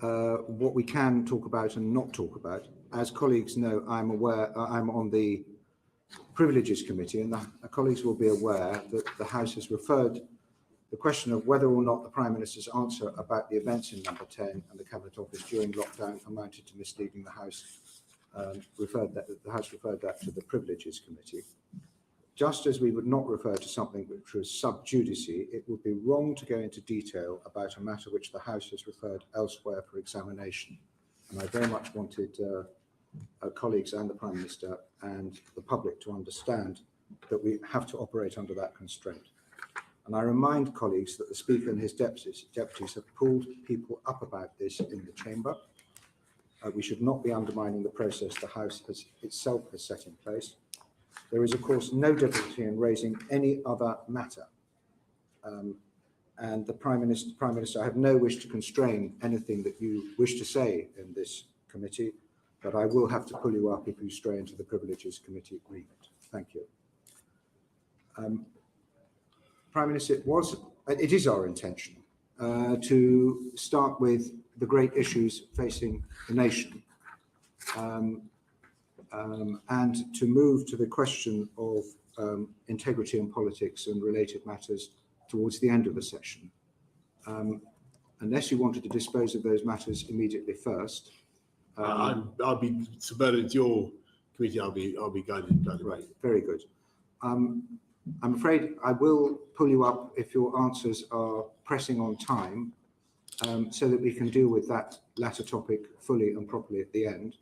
what we can talk about and not talk about. As colleagues know, I'm on the Privileges Committee, and the colleagues will be aware that the House has referred the question of whether or not the Prime Minister's answer about the events in Number 10 and the Cabinet Office during lockdown amounted to misleading the House. The House referred that to the Privileges Committee. Just as we would not refer to something which was sub judice, it would be wrong to go into detail about a matter which the House has referred elsewhere for examination. And I very much wanted colleagues and the Prime Minister and the public to understand that we have to operate under that constraint. And I remind colleagues that the Speaker and his deputies have pulled people up about this in the Chamber. We should not be undermining the process the House itself has set in place. There is, of course, no difficulty in raising any other matter. And the Prime Minister, I have no wish to constrain anything that you wish to say in this committee, but I will have to pull you up if you stray into the Privileges Committee remit. Thank you. Prime Minister, it is our intention to start with the great issues facing the nation and to move to the question of integrity in politics and related matters towards the end of the session. Unless you wanted to dispose of those matters immediately first. I'll be subverted to your committee. I'll be guided. Right, very good. I'm afraid I will pull you up if your answers are pressing on time, so that we can deal with that latter topic fully and properly at the end.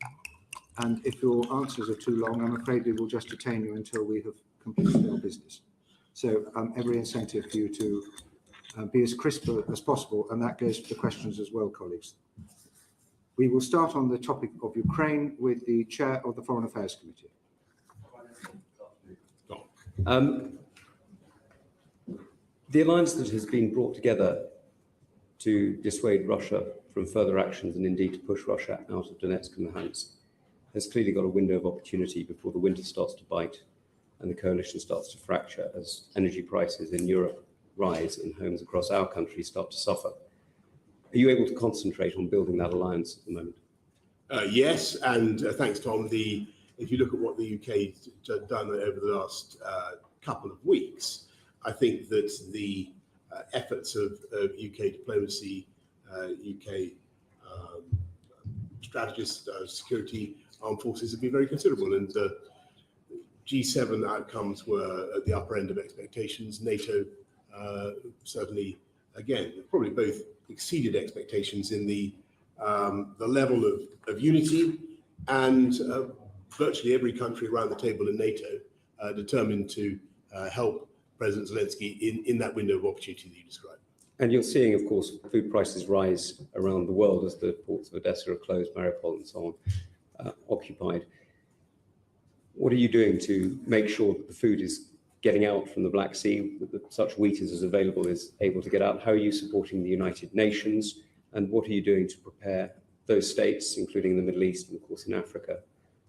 And if your answers are too long, I'm afraid we will just detain you until we have completed our business. So every incentive for you to be as crisp as possible, and that goes for the questions as well, colleagues. We will start on the topic of Ukraine with the Chair of the Foreign Affairs Committee. The alliance that has been brought together to dissuade Russia from further actions and indeed to push Russia out of Donetsk and Luhansk has clearly got a window of opportunity before the winter starts to bite and the coalition starts to fracture as energy prices in Europe rise and homes across our country start to suffer. Are you able to concentrate on building that alliance at the moment? Yes, and thanks, Tom. If you look at what the UK's done over the last couple of weeks, I think that the efforts of UK diplomacy, UK strategists, security, armed forces have been very considerable, and the G7 outcomes were at the upper end of expectations. NATO certainly, again, probably both exceeded expectations in the level of unity, and virtually every country around the table in NATO determined to help President Zelensky in that window of opportunity that you described. And you're seeing, of course, food prices rise around the world as the ports of Odessa are closed, Mariupol and so on occupied. What are you doing to make sure that the food is getting out from the Black Sea, that such wheat as is available is able to get out? How are you supporting the United Nations? And what are you doing to prepare those states, including the Middle East and, of course, in Africa,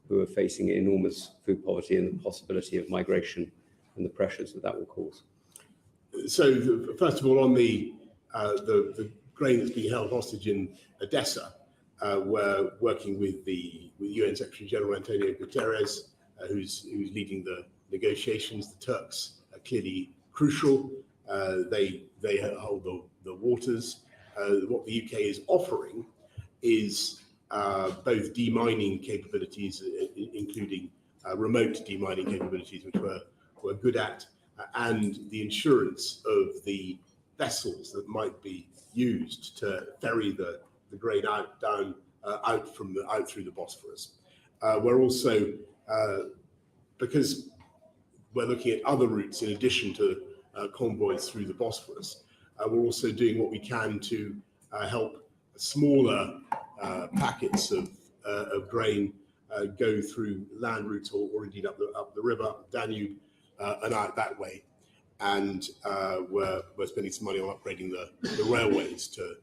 who are facing enormous food poverty and the possibility of migration and the pressures that will cause? So, first of all, on the grain that's being held hostage in Odessa, we're working with the UN Secretary General Antonio Guterres, who's leading the negotiations. The Turks are clearly crucial. They hold the waters. What the UK is offering is both demining capabilities, including remote demining capabilities, which we're good at, and the insurance of the vessels that might be used to ferry the grain out through the Bosphorus. We're also, because we're looking at other routes in addition to convoys through the Bosphorus, we're also doing what we can to help smaller packets of grain go through land routes or indeed up the river, Danube, and out that way. And we're spending some money on upgrading the railways to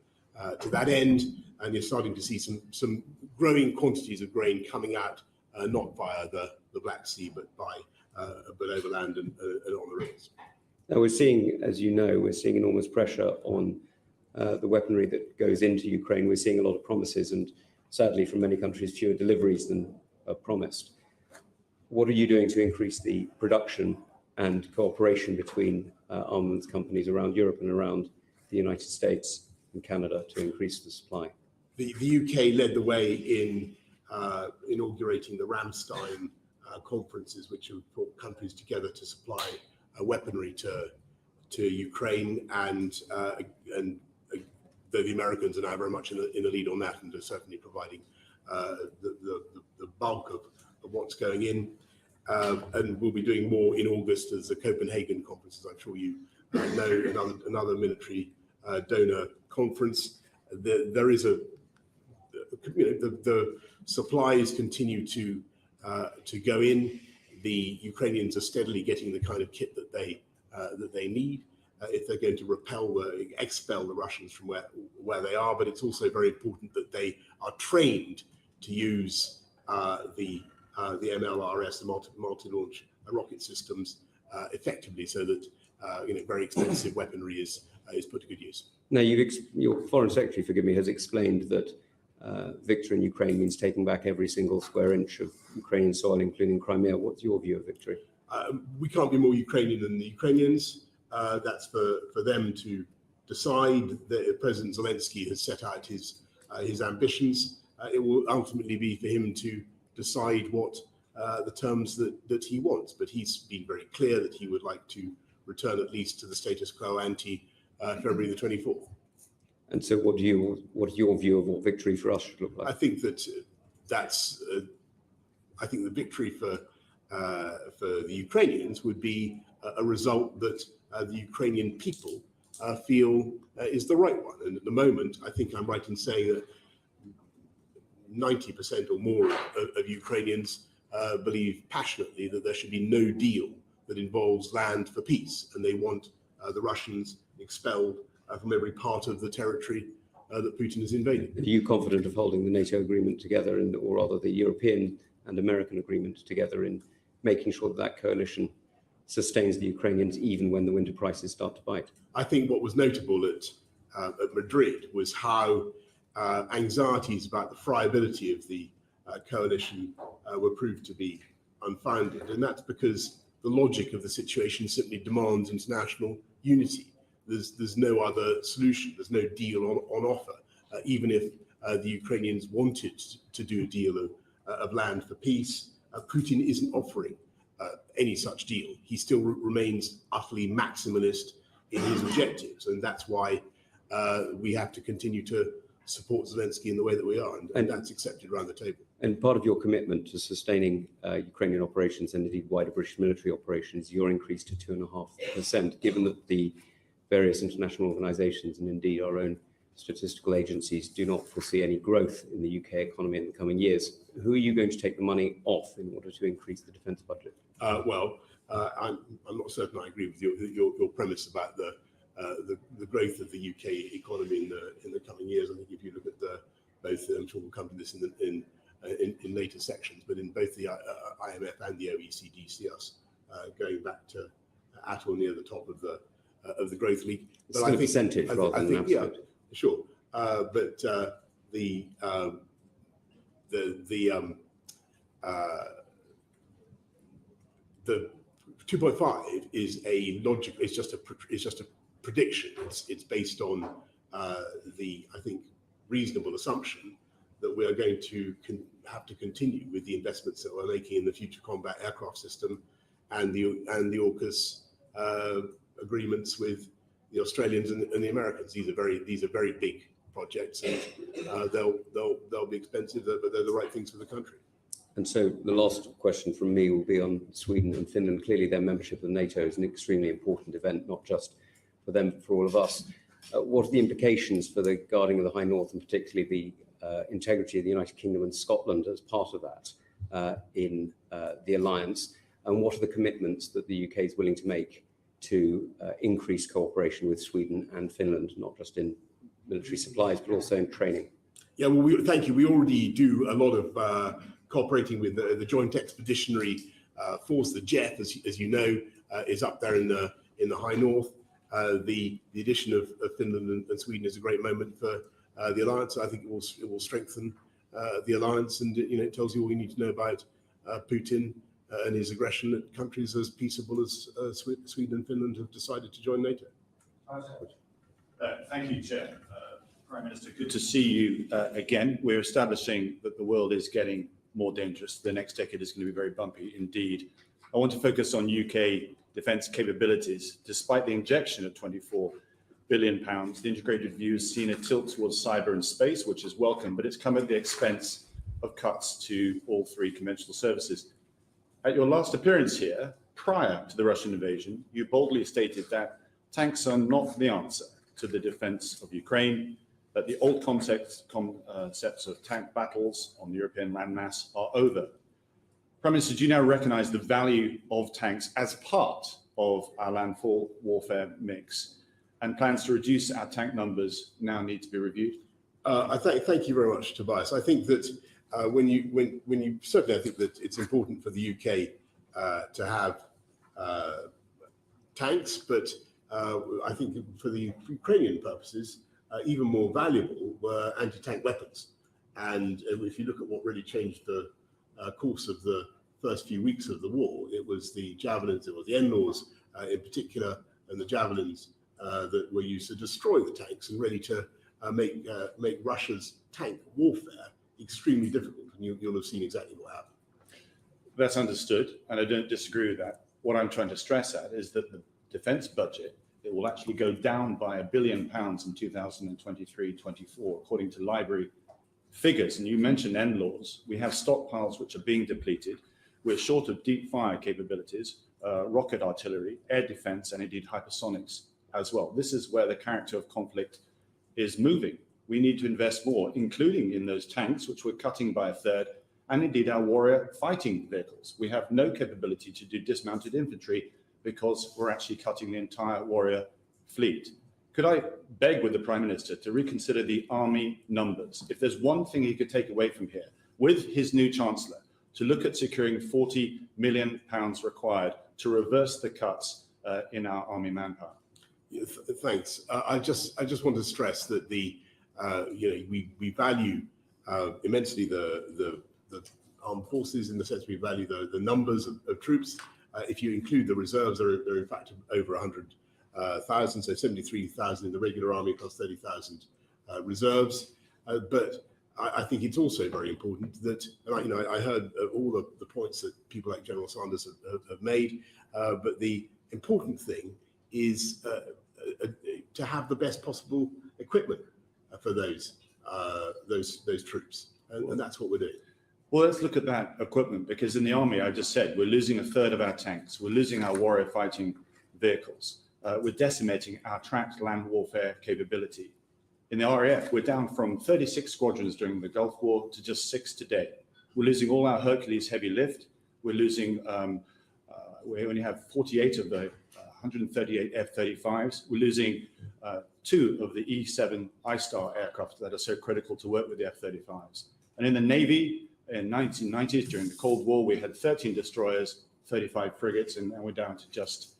that end. And you're starting to see some growing quantities of grain coming out, not via the Black Sea, but overland and on the rivers. Now we're seeing, as you know, enormous pressure on the weaponry that goes into Ukraine. We're seeing a lot of promises and sadly from many countries fewer deliveries than promised. What are you doing to increase the production and cooperation between armaments companies around Europe and around the United States and Canada to increase the supply? The UK led the way in inaugurating the Ramstein conferences, which have brought countries together to supply weaponry to Ukraine, and the Americans are now very much in the lead on that, and are certainly providing the bulk of what's going in. And we'll be doing more in August as the Copenhagen conferences. I'm sure you know, another military donor conference. There is the supplies continue to go in. The Ukrainians are steadily getting the kind of kit that they need if they're going to expel the Russians from where they are. But it's also very important that they are trained to use the MLRS, the multi-launch rocket systems, effectively, so that very expensive weaponry is put to good use. Now, your Foreign Secretary, forgive me, has explained that victory in Ukraine means taking back every single square inch of Ukrainian soil, including Crimea. What's your view of victory? We can't be more Ukrainian than the Ukrainians. That's for them to decide. President Zelensky has set out his ambitions. It will ultimately be for him to decide what the terms that he wants. But he's been very clear that he would like to return at least to the status quo ante February the 24th. And so what's your view of what victory for us should look like? I think I think the victory for the Ukrainians would be a result that the Ukrainian people feel is the right one. And at the moment, I think I'm right in saying that 90% or more of Ukrainians believe passionately that there should be no deal that involves land for peace, and they want the Russians expelled from every part of the territory that Putin has invaded. Are you confident of holding the NATO agreement together, or rather the European and American agreement together, in making sure that coalition sustains the Ukrainians even when the winter prices start to bite? I think what was notable at Madrid was how anxieties about the friability of the coalition were proved to be unfounded. And that's because the logic of the situation simply demands international unity. There's no other solution. There's no deal on offer. Even if the Ukrainians wanted to do a deal of land for peace, Putin isn't offering any such deal. He still remains utterly maximalist in his objectives. And that's why we have to continue to support Zelensky in the way that we are. And that's accepted around the table. And part of your commitment to sustaining Ukrainian operations and indeed wider British military operations, your increase to 2.5%, given that the various international organisations and indeed our own statistical agencies do not foresee any growth in the UK economy in the coming years. Who are you going to take the money off in order to increase the defence budget? I'm not certain I agree with your premise about the growth of the UK economy in the coming years. I think if you look at both, I'm sure we'll come to this in later sections, but in both the IMF and the OECD see us going back to at or near the top of the growth league. But still I think percentage rather than absolute. Yeah, sure. But the 2.5 is a logic. It's just a prediction. It's based on the, I think, reasonable assumption that we are going to have to continue with the investments that we're making in the Future Combat Aircraft System and the AUKUS agreements with the Australians and the Americans. These are very big projects, and they'll be expensive, but they're the right things for the country. And so the last question from me will be on Sweden and Finland. Clearly, their membership of NATO is an extremely important event, not just for them, but for all of us. What are the implications for the guarding of the High North, and particularly the integrity of the United Kingdom and Scotland as part of that in the alliance? And what are the commitments that the UK is willing to make to increase cooperation with Sweden and Finland, not just in military supplies, but also in training? Yeah, well, thank you. We already do a lot of cooperating with the Joint Expeditionary Force. The JEF, as you know, is up there in the High North. The addition of Finland and Sweden is a great moment for the alliance. I think it will strengthen the alliance, and it tells you all you need to know about Putin and his aggression that countries as peaceable as Sweden and Finland have decided to join NATO. Thank you, Chair. Prime Minister, good to see you again. We're establishing that the world is getting more dangerous. The next decade is going to be very bumpy indeed. I want to focus on UK defence capabilities. Despite the injection of £24 billion, the integrated view has seen a tilt towards cyber and space, which is welcome, but it's come at the expense of cuts to all three conventional services. At your last appearance here, prior to the Russian invasion, you boldly stated that tanks are not the answer to the defence of Ukraine, that the old concepts of tank battles on the European landmass are over. Prime Minister, do you now recognise the value of tanks as part of our landfall warfare mix, and plans to reduce our tank numbers now need to be reviewed? Thank you very much, Tobias. I think that when you certainly, I think that it's important for the UK to have tanks, but I think for the Ukrainian purposes, even more valuable were anti-tank weapons. And if you look at what really changed the course of the first few weeks of the war, it was the javelins, it was the NLAWs in particular, and the javelins that were used to destroy the tanks and ready to make Russia's tank warfare extremely difficult. And you'll have seen exactly what happened. That's understood, and I don't disagree with that. What I'm trying to stress at is that the defence budget, it will actually go down by £1 billion in 2023-24, according to library figures. And you mentioned NLAWs. We have stockpiles which are being depleted. We're short of deep fire capabilities, rocket artillery, air defence, and indeed hypersonics as well. This is where the character of conflict is moving. We need to invest more, including in those tanks, which we're cutting by a third, and indeed our warrior fighting vehicles. We have no capability to do dismounted infantry because we're actually cutting the entire warrior fleet. Could I beg with the Prime Minister to reconsider the army numbers? If there's one thing he could take away from here, with his new Chancellor, to look at securing £40 million required to reverse the cuts in our army manpower. Yeah, thanks. I just want to stress that we value immensely the armed forces, in the sense we value the numbers of troops. If you include the reserves, there are in fact over 100,000, so 73,000 in the regular army plus 30,000 reserves. But I think it's also very important that, I heard all of the points that people like General Sanders have made, but the important thing is to have the best possible equipment for those troops, and that's what we're doing. Well, let's look at that equipment, because in the army, I just said, we're losing a third of our tanks. We're losing our warrior fighting vehicles. We're decimating our tracked land warfare capability. In the RAF, we're down from 36 squadrons during the Gulf War to just 6 today. We're losing all our Hercules heavy lift. We're losing, we only have 48 of the 138 F-35s. We're losing 2 of the E-7 I-Star aircraft that are so critical to work with the F-35s. And in the Navy, in 1990s, during the Cold War, we had 13 destroyers, 35 frigates, and now we're down to just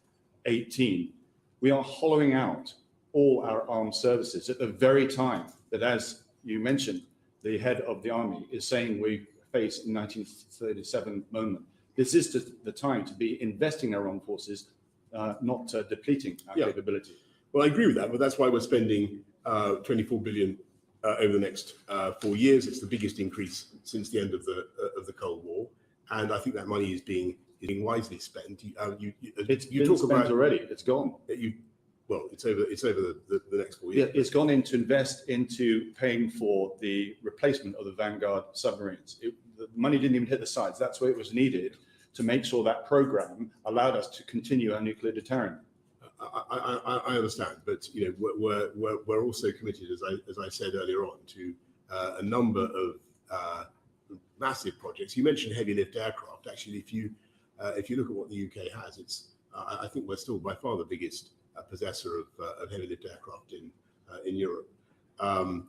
18. We are hollowing out all our armed services at the very time that, as you mentioned, the head of the army is saying we face a 1937 moment. This is the time to be investing in our armed forces, not depleting our capability. Well, I agree with that, but that's why we're spending 24 billion over the next 4 years. It's the biggest increase since the end of the Cold War, and I think that money is being wisely spent. It's been spent already. It's gone. It's over the next 4 years. Yeah, it's gone in to invest into paying for the replacement of the Vanguard submarines. The money didn't even hit the sides. That's where it was needed to make sure that program allowed us to continue our nuclear deterrent. I understand, but we're also committed, as I said earlier on, to a number of massive projects. You mentioned heavy lift aircraft. Actually, if you look at what the UK has, I think we're still by far the biggest possessor of heavy lift aircraft in Europe. On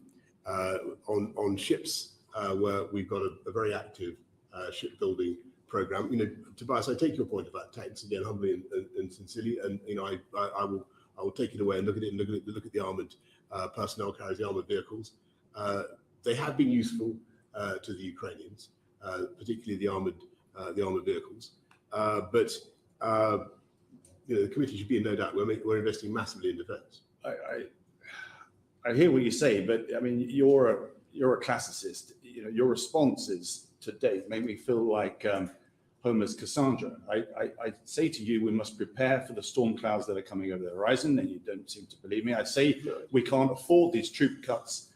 ships, where we've got a very active shipbuilding program. Tobias, I take your point about tanks again humbly and sincerely, and I will I will take it away and look at it and look at the armoured personnel carriers, the armoured vehicles. They have been useful to the Ukrainians, particularly the armoured vehicles. But the committee should be in no doubt. We're investing massively in defence. I hear what you say, but I mean, you're a classicist. Your responses to date make me feel like Homer's Cassandra. I say to you, we must prepare for the storm clouds that are coming over the horizon, and you don't seem to believe me. I say we can't afford these troop cuts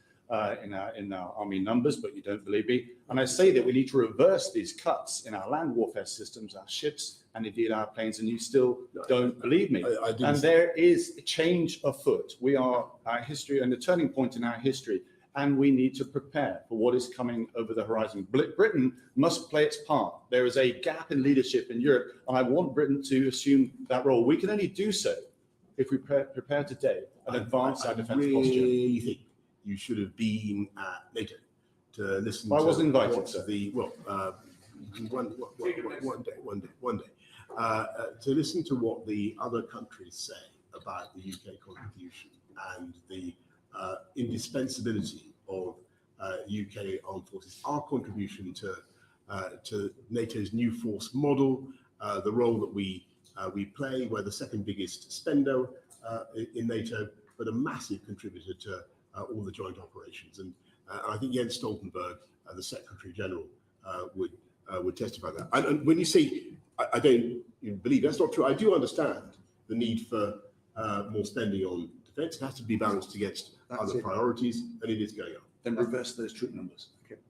in our army numbers, but you don't believe me. And I say that we need to reverse these cuts in our land warfare systems, our ships, and indeed our planes, and you still don't believe me. And there is a change afoot. We are our history and a turning point in our history, and we need to prepare for what is coming over the horizon. Britain must play its part. There is a gap in leadership in Europe, and I want Britain to assume that role. We can only do so if we prepare today and advance our defence posture. I really think you should have been at NATO to listen. I wasn't invited, sir. One day. To listen to what the other countries say about the UK contribution and the indispensability of UK armed forces, our contribution to NATO's new force model, the role that we play. We're the second biggest spender in NATO, but a massive contributor to all the joint operations. And I think Jens Stoltenberg, the Secretary General, would testify that. And when you say, I don't believe that's not true, I do understand the need for more spending on defence. It has to be balanced against other priorities, and it is going up. Then reverse those troop numbers. Okay.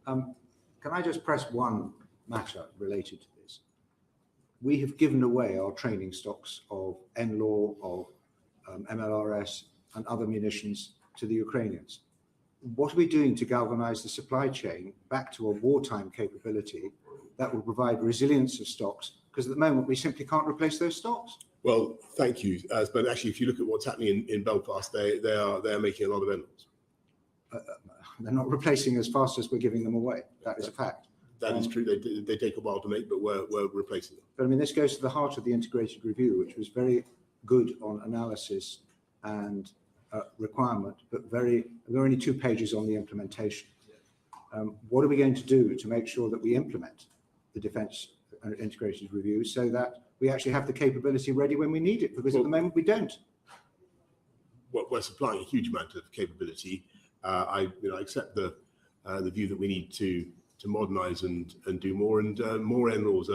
Can I just press one matter related to this? We have given away our training stocks of NLAW, of MLRS, and other munitions to the Ukrainians. What are we doing to galvanise the supply chain back to a wartime capability that will provide resilience of stocks? Because at the moment we simply can't replace those stocks. Well, thank you. But actually, if you look at what's happening in Belfast, they are making a lot of endless. They're not replacing as fast as we're giving them away. That is a fact. That is true. They take a while to make, but we're replacing them. But I mean, this goes to the heart of the integrated review, which was very good on analysis and requirement, but there are only 2 pages on the implementation. What are we going to do to make sure that we implement the defence integrated review so that we actually have the capability ready when we need it? Because at the moment we don't. We're supplying a huge amount of capability. I accept the view that we need to modernise and do more, and more NLAWs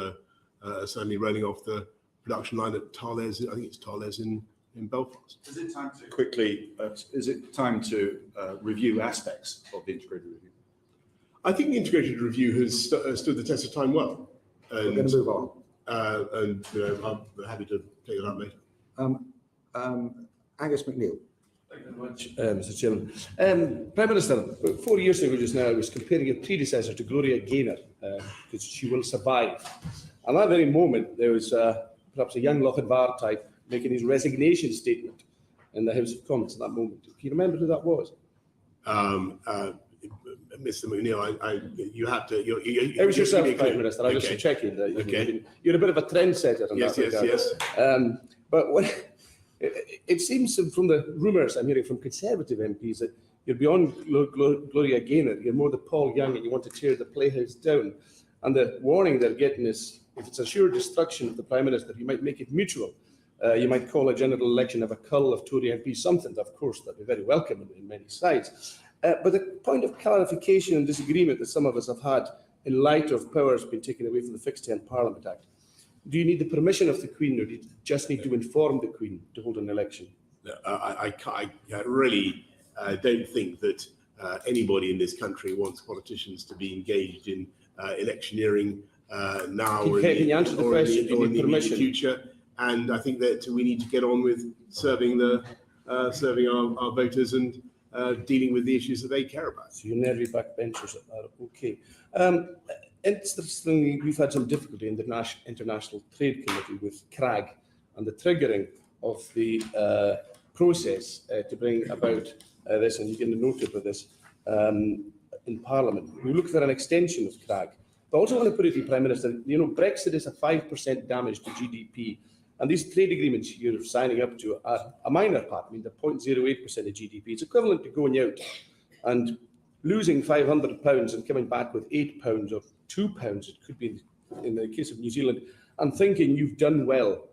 are certainly rolling off the production line at Tales. I think it's Tales in Belfast. Is it time to quickly? Is it time to review aspects of the integrated review? I think the integrated review has stood the test of time well. And, We're going to move on. And I'm happy to take it up later. Angus McNeill. Thank you very much, Mr. Chairman. Prime Minister, about 4 years ago just now, I was comparing your predecessor to Gloria Gaynor, because she will survive. And at that very moment, there was perhaps a young Lochadvar type making his resignation statement in the House of Commons at that moment. Can you remember who that was? Mr. McNeill, you have to. It was yourself, Prime Minister. I was just checking that you're a bit of a trendsetter in that regard. Yes. But it seems from the rumours I'm hearing from Conservative MPs that you're beyond Gloria Gaynor. You're more the Paul Young, and you want to tear the Playhouse down. And the warning they're getting is, if it's a sure destruction of the Prime Minister, you might make it mutual. You might call a general election of a cull of Tory MPs, something, of course, that'd be very welcome in many sides. But the point of clarification and disagreement that some of us have had in light of powers being taken away from the Fixed End Parliament Act, do you need the permission of the Queen, or do you just need to inform the Queen to hold an election? I really don't think that anybody in this country wants politicians to be engaged in electioneering now or in the immediate future. And I think that we need to get on with serving our voters and dealing with the issues that they care about. So you nervy backbenchers are okay. Interestingly, we've had some difficulty in the International Trade Committee with CRAG and the triggering of the process to bring about this, and you get a note of this in Parliament. We look for an extension of CRAG. But I also want to put it to you, Prime Minister, Brexit is a 5% damage to GDP, And these trade agreements you're signing up to are a minor part. I mean, they're 0.08% of GDP. It's equivalent to going out and losing £500 and coming back with £8 or £2, it could be in the case of New Zealand, and thinking you've done well.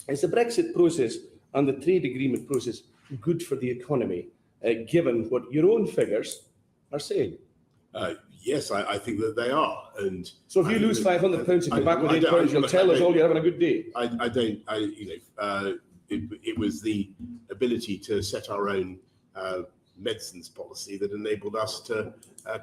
Is the Brexit process and the trade agreement process good for the economy, given what your own figures are saying? Yes, I think that they are. And so if you lose £500 and come back with £8, you'll tell us all you're having a good day. It was the ability to set our own medicines policy that enabled us to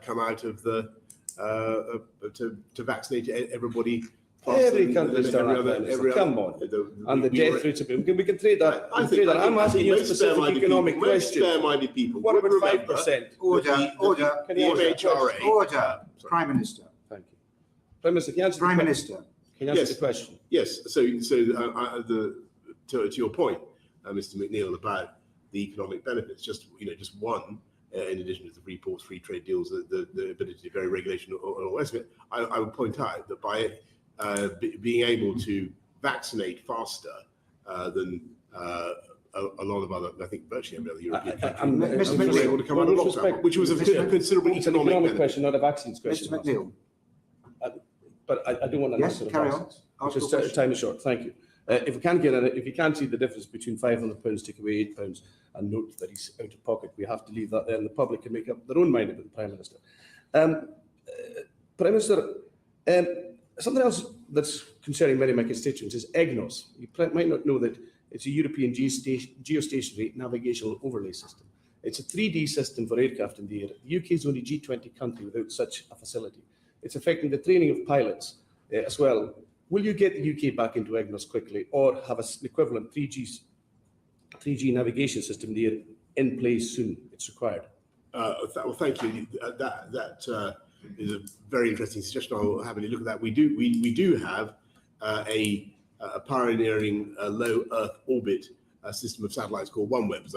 come out of the to vaccinate everybody. Every country's done that. Come on. And the death rates, we can trade that. I'm asking you a specific economic question. Fair-minded people. What about 5%? Order. Order. Prime Minister. Thank you. Prime Minister, can you answer Prime the Minister. Can you answer the question? Yes. So to your point, Mr. McNeill, about the economic benefits, just one. In addition to the free ports, free trade deals, the ability to vary regulation, or all the rest of it, I would point out that by being able to vaccinate faster than a lot of other, I think virtually every other European country, was able to come out of lockdown, which was a considerable economic question, not a vaccines question. Mr. McNeill. But I don't want to answer the vaccines. Because time is short. Thank you. If you can't see the difference between £500 take away £8 and note that he's out of pocket, we have to leave that there, and the public can make up their own mind about the Prime Minister. Prime Minister, something else that's concerning many of my constituents is EGNOS. You might not know that it's a European geostationary navigational overlay system. It's a 3D system for aircraft in the air. The UK is only G20 country without such a facility. It's affecting the training of pilots as well. Will you get the UK back into EGNOS quickly, or have an equivalent 3G navigation system there in place soon? It's required. Well, thank you. That is a very interesting suggestion. I'll happily look at that. We do have a pioneering low Earth orbit system of satellites called OneWeb, as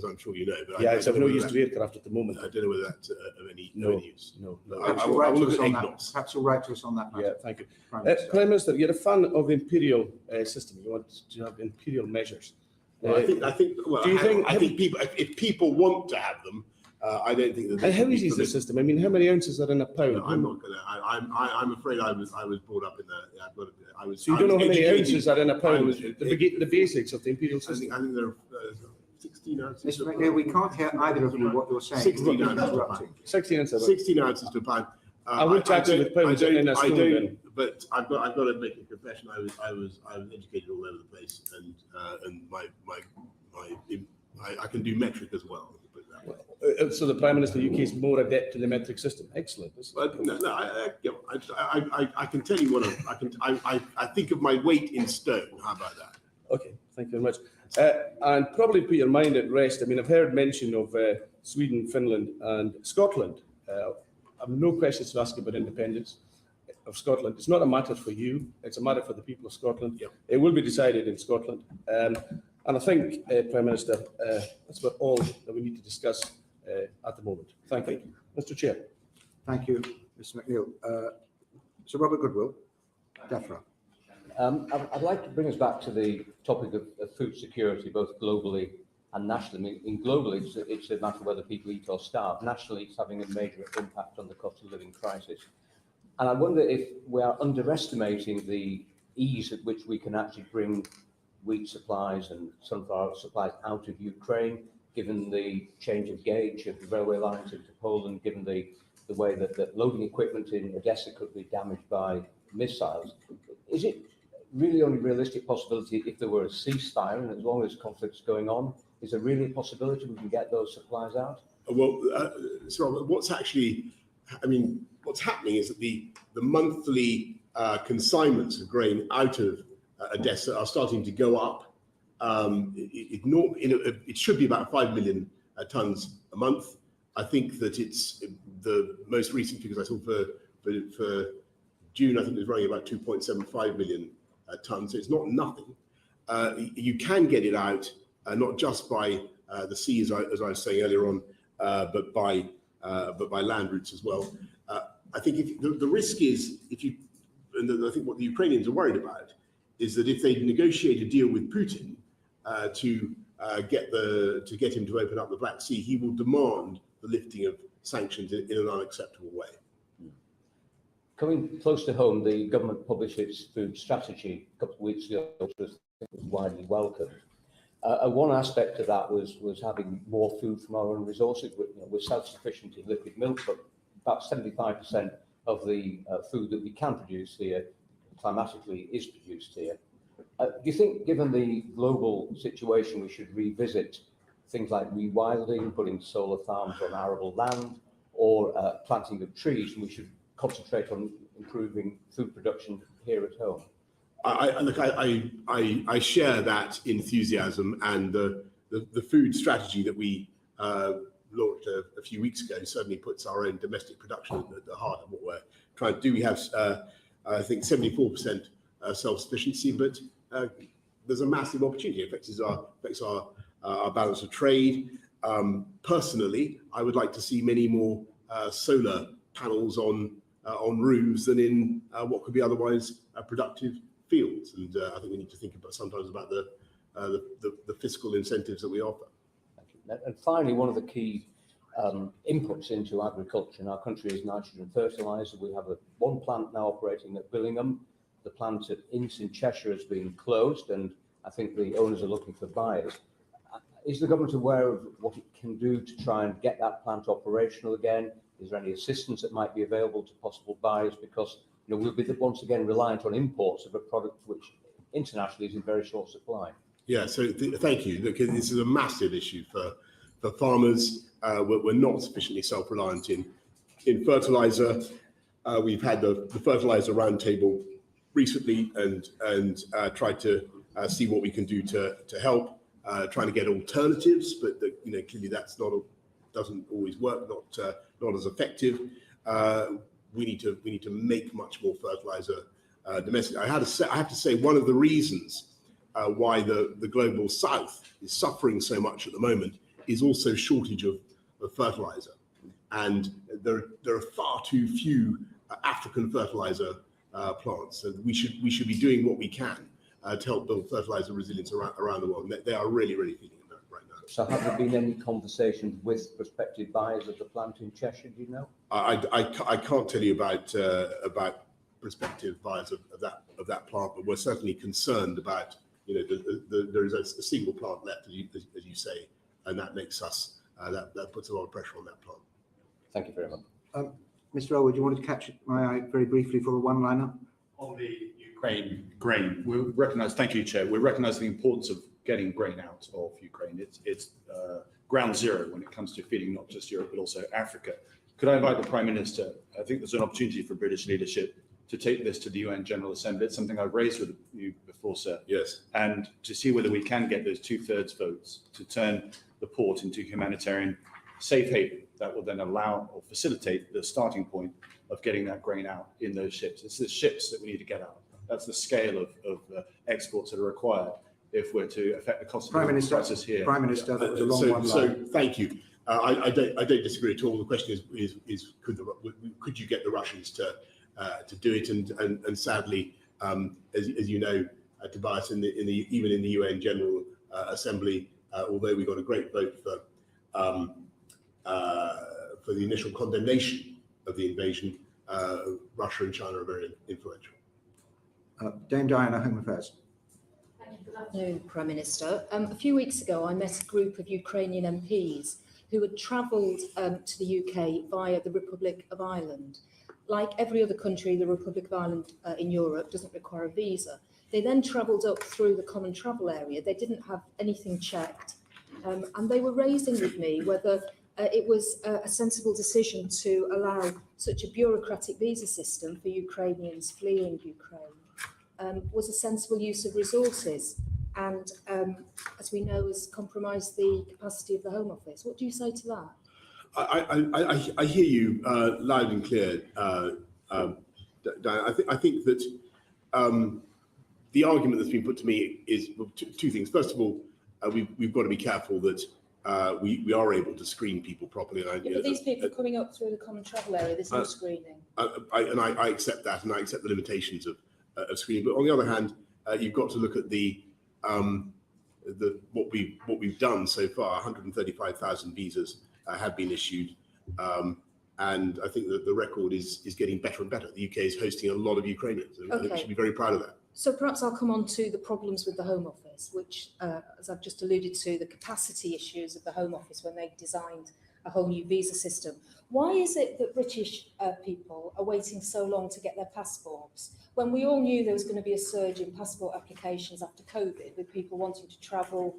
I'm sure you know. But yeah, it's of no use to aircraft at the moment. I don't know whether that's of any use. No. I will look at EGNOS. Perhaps you'll write to us on that matter. Yeah, thank you. Prime Minister, you're a fan of the imperial system. You want to have imperial measures. Well, I think people, if people want to have them, I don't think that. And how easy is the system? I mean, how many ounces are in a pound? No, I'm not going to. I'm afraid I was brought up in that. So you don't know how many ounces are in a pound? The basics of the imperial system. I think there are 16 ounces. Mr. McNeill, we can't hear either of you what you're saying. 16 ounces to a pound. 16 ounces. 16 ounces to a pound. I would tax you with pounds in a spoon. But I've got to make a confession. I was educated all over the place, and I can do metric as well. So the Prime Minister of the UK is more adept to the metric system. Excellent. I can tell you what I think of my weight in stone. How about that? Okay, thank you very much. And probably put your mind at rest. I mean, I've heard mention of Sweden, Finland, and Scotland. I have no questions to ask about independence of Scotland. It's not a matter for you. It's a matter for the people of Scotland. Yep. It will be decided in Scotland. And I think, Prime Minister, that's about all that we need to discuss at the moment. Thank you. Mr. Chair. Thank you, Mr. McNeill. Sir Robert Goodwill, DEFRA. I'd like to bring us back to the topic of food security, both globally and nationally. I mean, globally, it's a matter of whether people eat or starve. Nationally, it's having a major impact on the cost of living crisis. And I wonder if we are underestimating the ease at which we can actually bring wheat supplies and sunflower supplies out of Ukraine, given the change of gauge of the railway lines into Poland, given the way that loading equipment in Odessa could be damaged by missiles. Is it really only realistic possibility if there were a ceasefire, and as long as conflict's going on, is there really a possibility we can get those supplies out? Well, so what's happening is that the monthly consignments of grain out of Odessa are starting to go up. It should be about 5 million tons a month. I think that it's the most recent figures I saw for June. I think it was running about 2.75 million tons. So it's not nothing. You can get it out not just by the sea, as I was saying earlier on, but by land routes as well. I think the risk is I think what the Ukrainians are worried about is that if they negotiate a deal with Putin to get him to open up the Black Sea, he will demand the lifting of sanctions in an unacceptable way. Coming close to home, the government published its food strategy a couple of weeks ago, which was widely welcomed. One aspect of that was having more food from our own resources. We're self-sufficient in liquid milk, but about 75% of the food that we can produce here, climatically, is produced here. Do you think, given the global situation, we should revisit things like rewilding, putting solar farms on arable land, or planting of trees, and we should concentrate on improving food production here at home? I share that enthusiasm, and the food strategy that we launched a few weeks ago certainly puts our own domestic production at the heart of what we're trying to do. We have, I think, 74% self-sufficiency, but there's a massive opportunity. It affects our balance of trade. Personally, I would like to see many more solar panels on roofs than in what could be otherwise productive fields, and I think we need to think about sometimes about the fiscal incentives that we offer. Thank you. And finally, one of the key inputs into agriculture in our country is nitrogen fertiliser. We have one plant now operating at Billingham. The plant at Ince in Cheshire has been closed, and I think the owners are looking for buyers. Is the government aware of what it can do to try and get that plant operational again? Is there any assistance that might be available to possible buyers? Because we'll be once again reliant on imports of a product which internationally is in very short supply. Yeah, so thank you. Look, this is a massive issue for farmers. We're not sufficiently self-reliant in fertiliser. We've had the fertiliser roundtable recently and tried to see what we can do to help, trying to get alternatives, but clearly that's doesn't always work, not as effective. We need to make much more fertiliser domestic. I have to say one of the reasons why the global south is suffering so much at the moment is also shortage of fertiliser, and there are far too few African fertiliser plants. So we should be doing what we can to help build fertiliser resilience around the world. They are really feeling it right now. So have there been any conversations with prospective buyers of the plant in Cheshire, do you know? I can't tell you about prospective buyers of that plant, but we're certainly concerned about there is a single plant left, as you say, and that makes us that puts a lot of pressure on that plant. Thank you very much. Mr. Elwood, you wanted to catch my eye very briefly for a one-liner? On the Ukraine grain, we recognise, thank you, Chair, we recognise the importance of getting grain out of Ukraine. It's ground zero when it comes to feeding not just Europe, but also Africa. Could I invite the Prime Minister? I think there's an opportunity for British leadership to take this to the UN General Assembly. It's something I've raised with you before, sir. Yes. And to see whether we can get those 2/3 votes to turn the port into humanitarian safe haven that will then allow or facilitate the starting point of getting that grain out in those ships. It's the ships that we need to get out. That's the scale of exports that are required if we're to affect the cost of the crisis here. Prime Minister, that was a long one. So thank you. I don't disagree at all. The question is could you get the Russians to do it? And sadly, as you know, Tobias, even in the UN General Assembly, although we got a great vote for the initial condemnation of the invasion, Russia and China are very influential. Dame Diana, Home Affairs. Good afternoon, Prime Minister. A few weeks ago, I met a group of Ukrainian MPs who had travelled to the UK via the Republic of Ireland. Like every other country, the Republic of Ireland in Europe doesn't require a visa. They then travelled up through the common travel area. They didn't have anything checked. And they were raising with me whether it was a sensible decision to allow such a bureaucratic visa system for Ukrainians fleeing Ukraine. Was a sensible use of resources and, as we know, has compromised the capacity of the Home Office. What do you say to that? I hear you loud and clear, Diana. I think that the argument that's been put to me is two things. First of all, we've got to be careful that we are able to screen people properly. But these people coming up through the common travel area, there's no screening. I accept that, and I accept the limitations of screening. But on the other hand, you've got to look at what we've done so far. 135,000 visas have been issued, and I think that the record is getting better and better. The UK is hosting a lot of Ukrainians, and I think we should be very proud of that. So perhaps I'll come on to the problems with the Home Office, which, as I've just alluded to, the capacity issues of the Home Office when they designed a whole new visa system. Why is it that British people are waiting so long to get their passports when we all knew there was going to be a surge in passport applications after COVID, with people wanting to travel,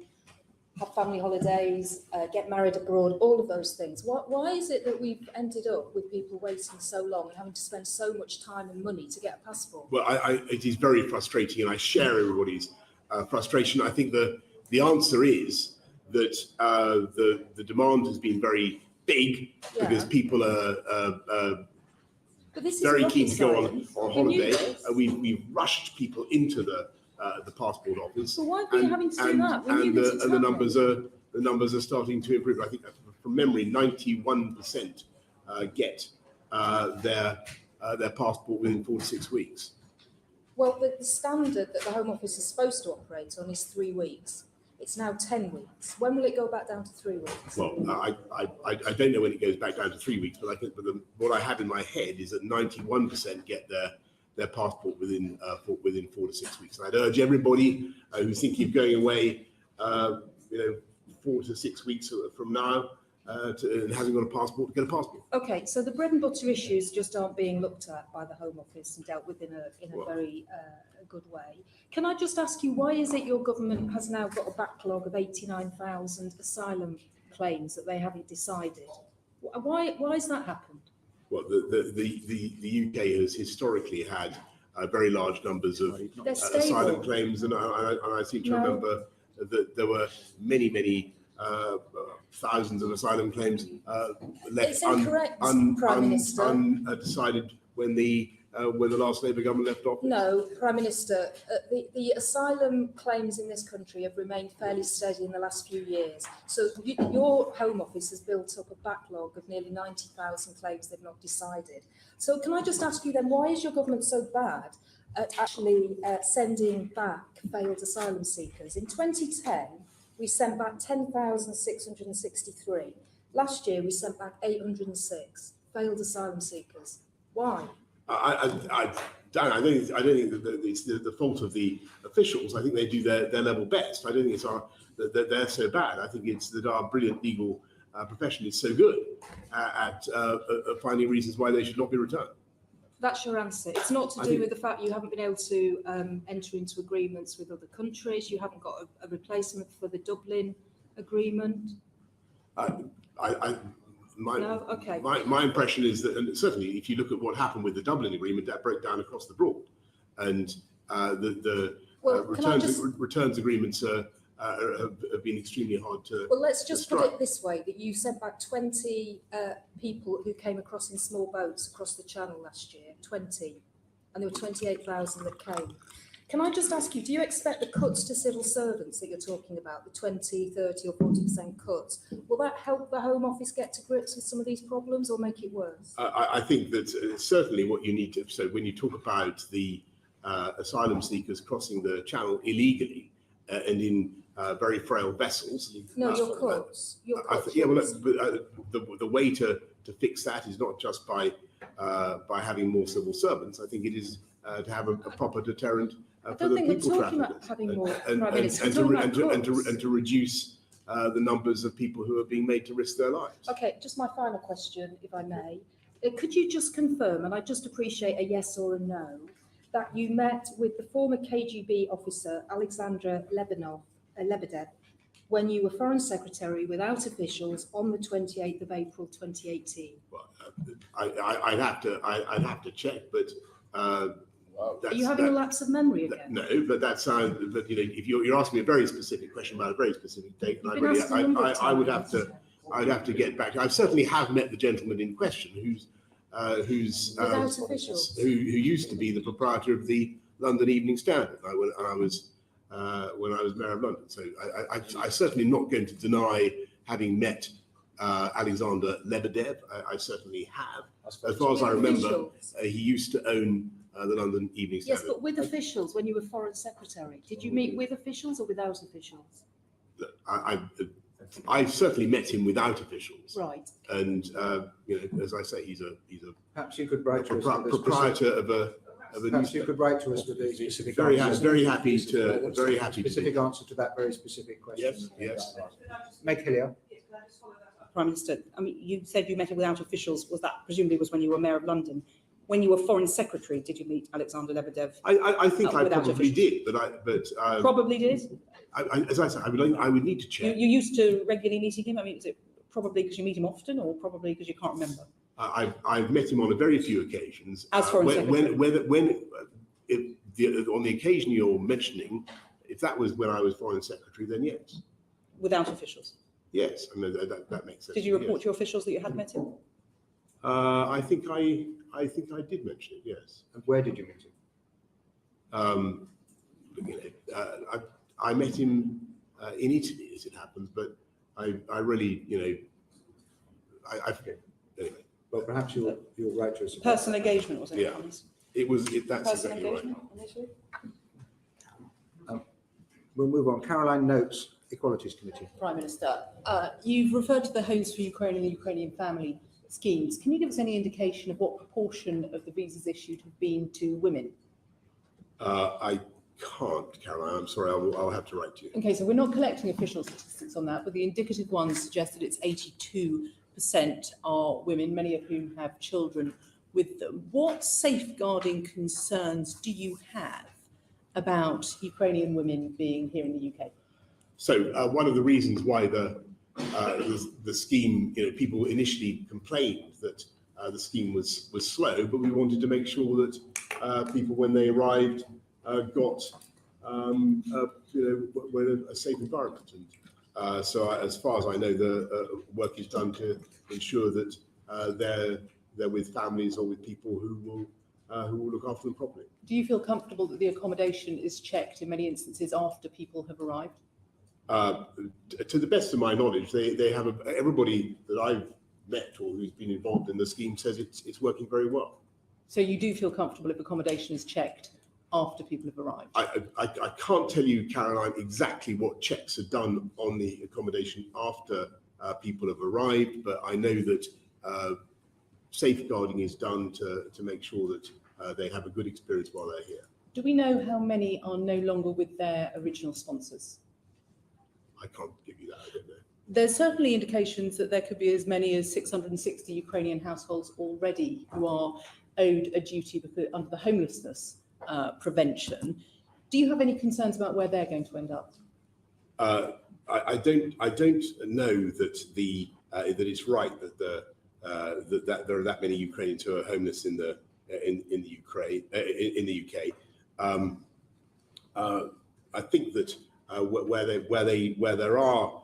have family holidays, get married abroad, all of those things? Why is it that we've ended up with people waiting so long and having to spend so much time and money to get a passport? Well, it is very frustrating, and I share everybody's frustration. I think the answer is that the demand has been very big because people are very keen to go on holiday. We've rushed people into the passport office. So why are you having to do that? And the numbers are starting to improve. I think from memory, 91% get their passport within 4 to 6 weeks. Well, the standard that the Home Office is supposed to operate on is 3 weeks. It's now 10 weeks. When will it go back down to 3 weeks? Well, I don't know when it goes back down to 3 weeks, but I think what I have in my head is that 91% get their passport within 4 to 6 weeks. And I'd urge everybody who's thinking of going away, 4 to 6 weeks from now, and hasn't got a passport, to get a passport. Okay, so the bread and butter issues just aren't being looked at by the Home Office and dealt with in a very good way. Can I just ask you, why is it your government has now got a backlog of 89,000 asylum claims that they haven't decided? Why has that happened? Well, the UK has historically had very large numbers of asylum claims, and I seem to remember that there were many thousands of asylum claims left undecided when the last Labour government left office. No, Prime Minister, the asylum claims in this country have remained fairly steady in the last few years. So your Home Office has built up a backlog of nearly 90,000 claims they've not decided. So can I just ask you then, why is your government so bad at actually sending back failed asylum seekers? In 2010, we sent back 10,663. Last year, we sent back 806 failed asylum seekers. Why? I don't think that it's the fault of the officials. I think they do their level best. I don't think it's that they're so bad. I think it's that our brilliant legal profession is so good at finding reasons why they should not be returned. That's your answer. It's not to do with the fact you haven't been able to enter into agreements with other countries. You haven't got a replacement for the Dublin agreement. My impression is that, and certainly if you look at what happened with the Dublin agreement, that broke down across the board, and returns agreements have been extremely hard to. Well, let's just put it this way: that you sent back 20 people who came across in small boats across the Channel last year, 20, and there were 28,000 that came. Can I just ask you, do you expect the cuts to civil servants that you're talking about, the 20, 30 or 40% cuts, will that help the Home Office get to grips with some of these problems or make it worse? I think that certainly what you need to, so when you talk about the asylum seekers crossing the Channel illegally and in very frail vessels. No, your cuts. The way to fix that is not just by having more civil servants. I think it is to have a proper deterrent for the people travelling, and to reduce the numbers of people who are being made to risk their lives. Okay, just my final question, if I may. Could you just confirm, and I just appreciate a yes or a no, that you met with the former KGB officer Alexander Lebedev when you were Foreign Secretary without officials on the 28th of April 2018? Well, I'd have to check, but. Are you having a lapse of memory again? No, but that sounds. But if you're asking me a very specific question about a very specific date, and I'd have to get back. I certainly have met the gentleman in question, who used to be the proprietor of the London Evening Standard, when I was Mayor of London. So I certainly not going to deny having met Alexander Lebedev. I certainly have. As far as I remember, he used to own the London Evening Yes, Standard. but with officials, when you were Foreign Secretary, did you meet with officials or without officials? I've certainly met him without officials, Right. and as I say, he's a Perhaps you could write to us. with the proprietor of a Perhaps you newspaper. could write to us with a specific Very answer. happy to Specific answer to that very specific question. Yes. Meg Hillier. Prime Minister, I mean, you said you met without officials. Was that presumably was when you were Mayor of London? When you were Foreign Secretary, did you meet Alexander Lebedev? I think I without probably officials. did, Probably did. as I said, I would need to check. You used to regularly meeting him. I mean, is it probably because you meet him often, or probably because you can't remember? I've met him on a very few occasions. As Foreign Secretary. On the occasion you're mentioning, if that was when I was Foreign Secretary, then yes. Without officials. Yes, I mean, that makes sense. Did you report Yes. to your officials that you had met him? I think I did mention it. Yes. And where did you meet him? I met him in Italy, as it happens, but I really, I forget. Anyway, Well, perhaps you'll write to us. about Personal engagement, was it? Yeah. That's Personal exactly right. engagement on issue? that. We'll move on. Caroline Notes, Equalities Committee. Prime Minister, you've referred to the Homes for Ukraine and the Ukrainian Family schemes. Can you give us any indication of what proportion of the visas issued have been to women? I can't, Caroline. I'm sorry. I'll have to write to you. Okay, so we're not collecting official statistics on that, but the indicative ones suggest that it's 82% are women, many of whom have children with them. What safeguarding concerns do you have about Ukrainian women being here in the UK? So one of the reasons why the scheme, people initially complained that the scheme was slow, but we wanted to make sure that people, when they arrived, got were in a safe environment. And so, as far as I know, the work is done to ensure that they're with families or with people who will look after them properly. Do you feel comfortable that the accommodation is checked in many instances after people have arrived? To the best of my knowledge, they have everybody that I've met or who's been involved in the scheme says it's working very well. So you do feel comfortable if accommodation is checked after people have arrived? I can't tell you, Caroline, exactly what checks are done on the accommodation after people have arrived, but I know that safeguarding is done to make sure that they have a good experience while they're here. Do we know how many are no longer with their original sponsors? I can't give you that, I don't know. There's certainly indications that there could be as many as 660 Ukrainian households already who are owed a duty under the homelessness prevention. Do you have any concerns about where they're going to end up? I don't know that that it's right that that there are that many Ukrainians who are homeless in the UK. I think that where there are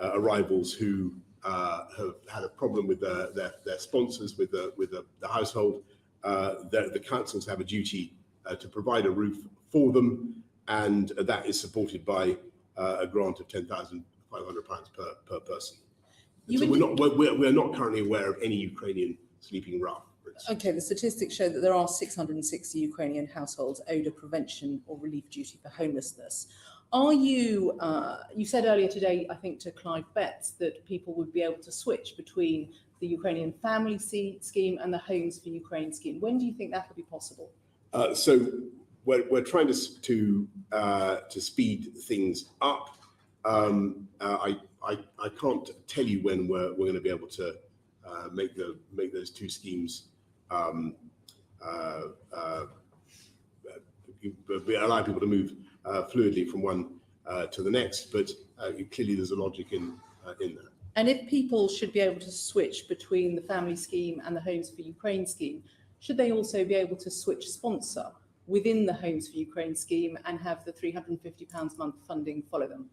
arrivals who have had a problem with their sponsors, with the household, the councils have a duty to provide a roof for them, and that is supported by a grant of £10,500 per person. So we're not currently aware of any Ukrainian sleeping rough. Okay, the statistics show that there are 660 Ukrainian households owed a prevention or relief duty for homelessness. Are you, you said earlier today, I think to Clive Betts, that people would be able to switch between the Ukrainian Family Scheme and the Homes for Ukraine scheme. When do you think that will be possible? So we're trying to speed things up. I can't tell you when we're going to be able to make those two schemes allow people to move fluidly from one to the next, but clearly there's a logic in that. And if people should be able to switch between the family scheme and the Homes for Ukraine scheme, should they also be able to switch sponsor within the Homes for Ukraine scheme and have the £350 a month funding follow them?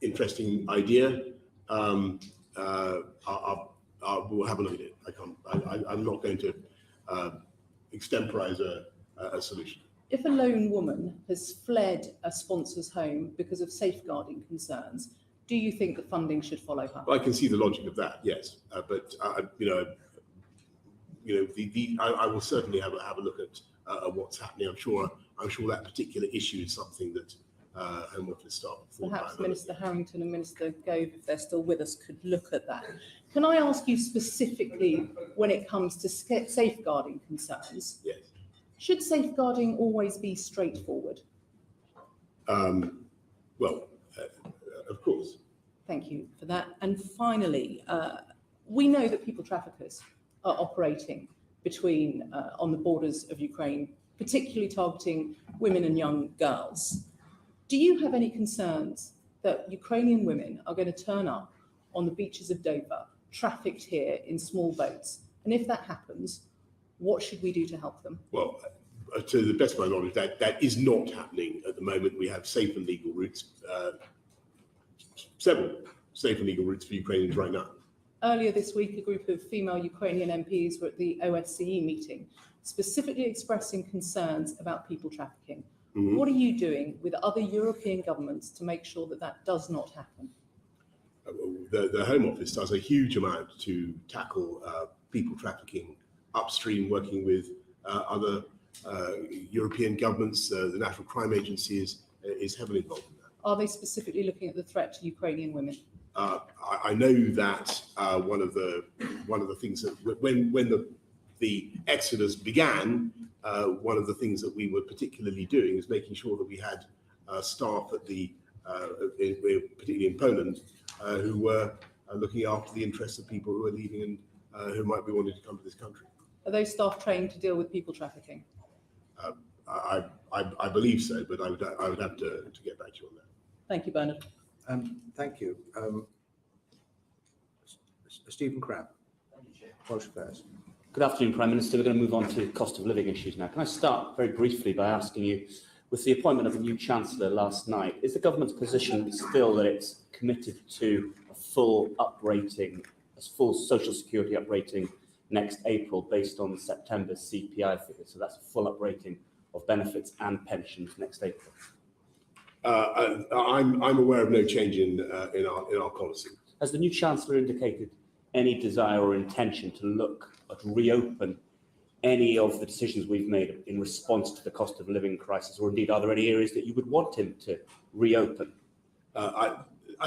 Interesting idea. We'll have a look at it. I'm not going to extemporize a solution. If a lone woman has fled a sponsor's home because of safeguarding concerns, do you think that funding should follow her? Well, I can see the logic of that, yes. But I will certainly have a look at what's happening. I'm sure that particular issue is something that Home Office staff thought Perhaps about. Minister Harrington and Minister Gove, if they're still with us, could look at that. Can I ask you specifically, when it comes to safeguarding concerns, Yes. should safeguarding always be straightforward? Well, of course. Thank you for that. And finally, we know that people traffickers are operating between on the borders of Ukraine, particularly targeting women and young girls. Do you have any concerns that Ukrainian women are going to turn up on the beaches of Dover, trafficked here in small boats? And if that happens, what should we do to help them? Well, to the best of my knowledge, that is not happening at the moment. We have safe and legal routes, several safe and legal routes for Ukrainians right now. Earlier this week, a group of female Ukrainian MPs were at the OSCE meeting, specifically expressing concerns about people trafficking. Mm-hmm. What are you doing with other European governments to make sure that that does not happen? The Home Office does a huge amount to tackle people trafficking upstream, working with other European governments. The National Crime Agency is heavily involved in that. Are they specifically looking at the threat to Ukrainian women? I know that one of the things that when the exodus began, one of the things that we were particularly doing is making sure that we had staff at particularly in Poland, who were looking after the interests of people who are leaving and who might be wanting to come to this country. Are those staff trained to deal with people trafficking? I believe so, but I would have to get back to you on that. Thank you, Bernard. Thank you. Stephen Crabb, Welsh Affairs. Good afternoon, Prime Minister. We're going to move on to cost of living issues now. Can I start very briefly by asking you, with the appointment of a new Chancellor last night, is the government's position still that it's committed to a full uprating, a full social security uprating next April based on September's CPI figures? So that's a full uprating of benefits and pensions next April. I'm aware of no change in our policy. Has the new Chancellor indicated any desire or intention to look at reopen any of the decisions we've made in response to the cost of living crisis, or indeed are there any areas that you would want him to reopen? I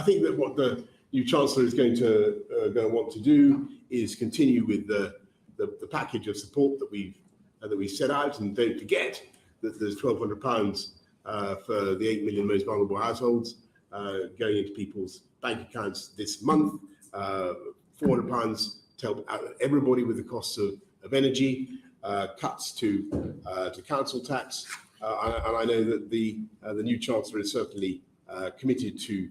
think that what the new Chancellor is going to want to do is continue with the package of support that we've set out, and don't forget that there's £1,200 for the 8 million most vulnerable households going into people's bank accounts this month, £400 to help out everybody with the costs of energy, cuts to council tax, and I know that the new Chancellor is certainly committed to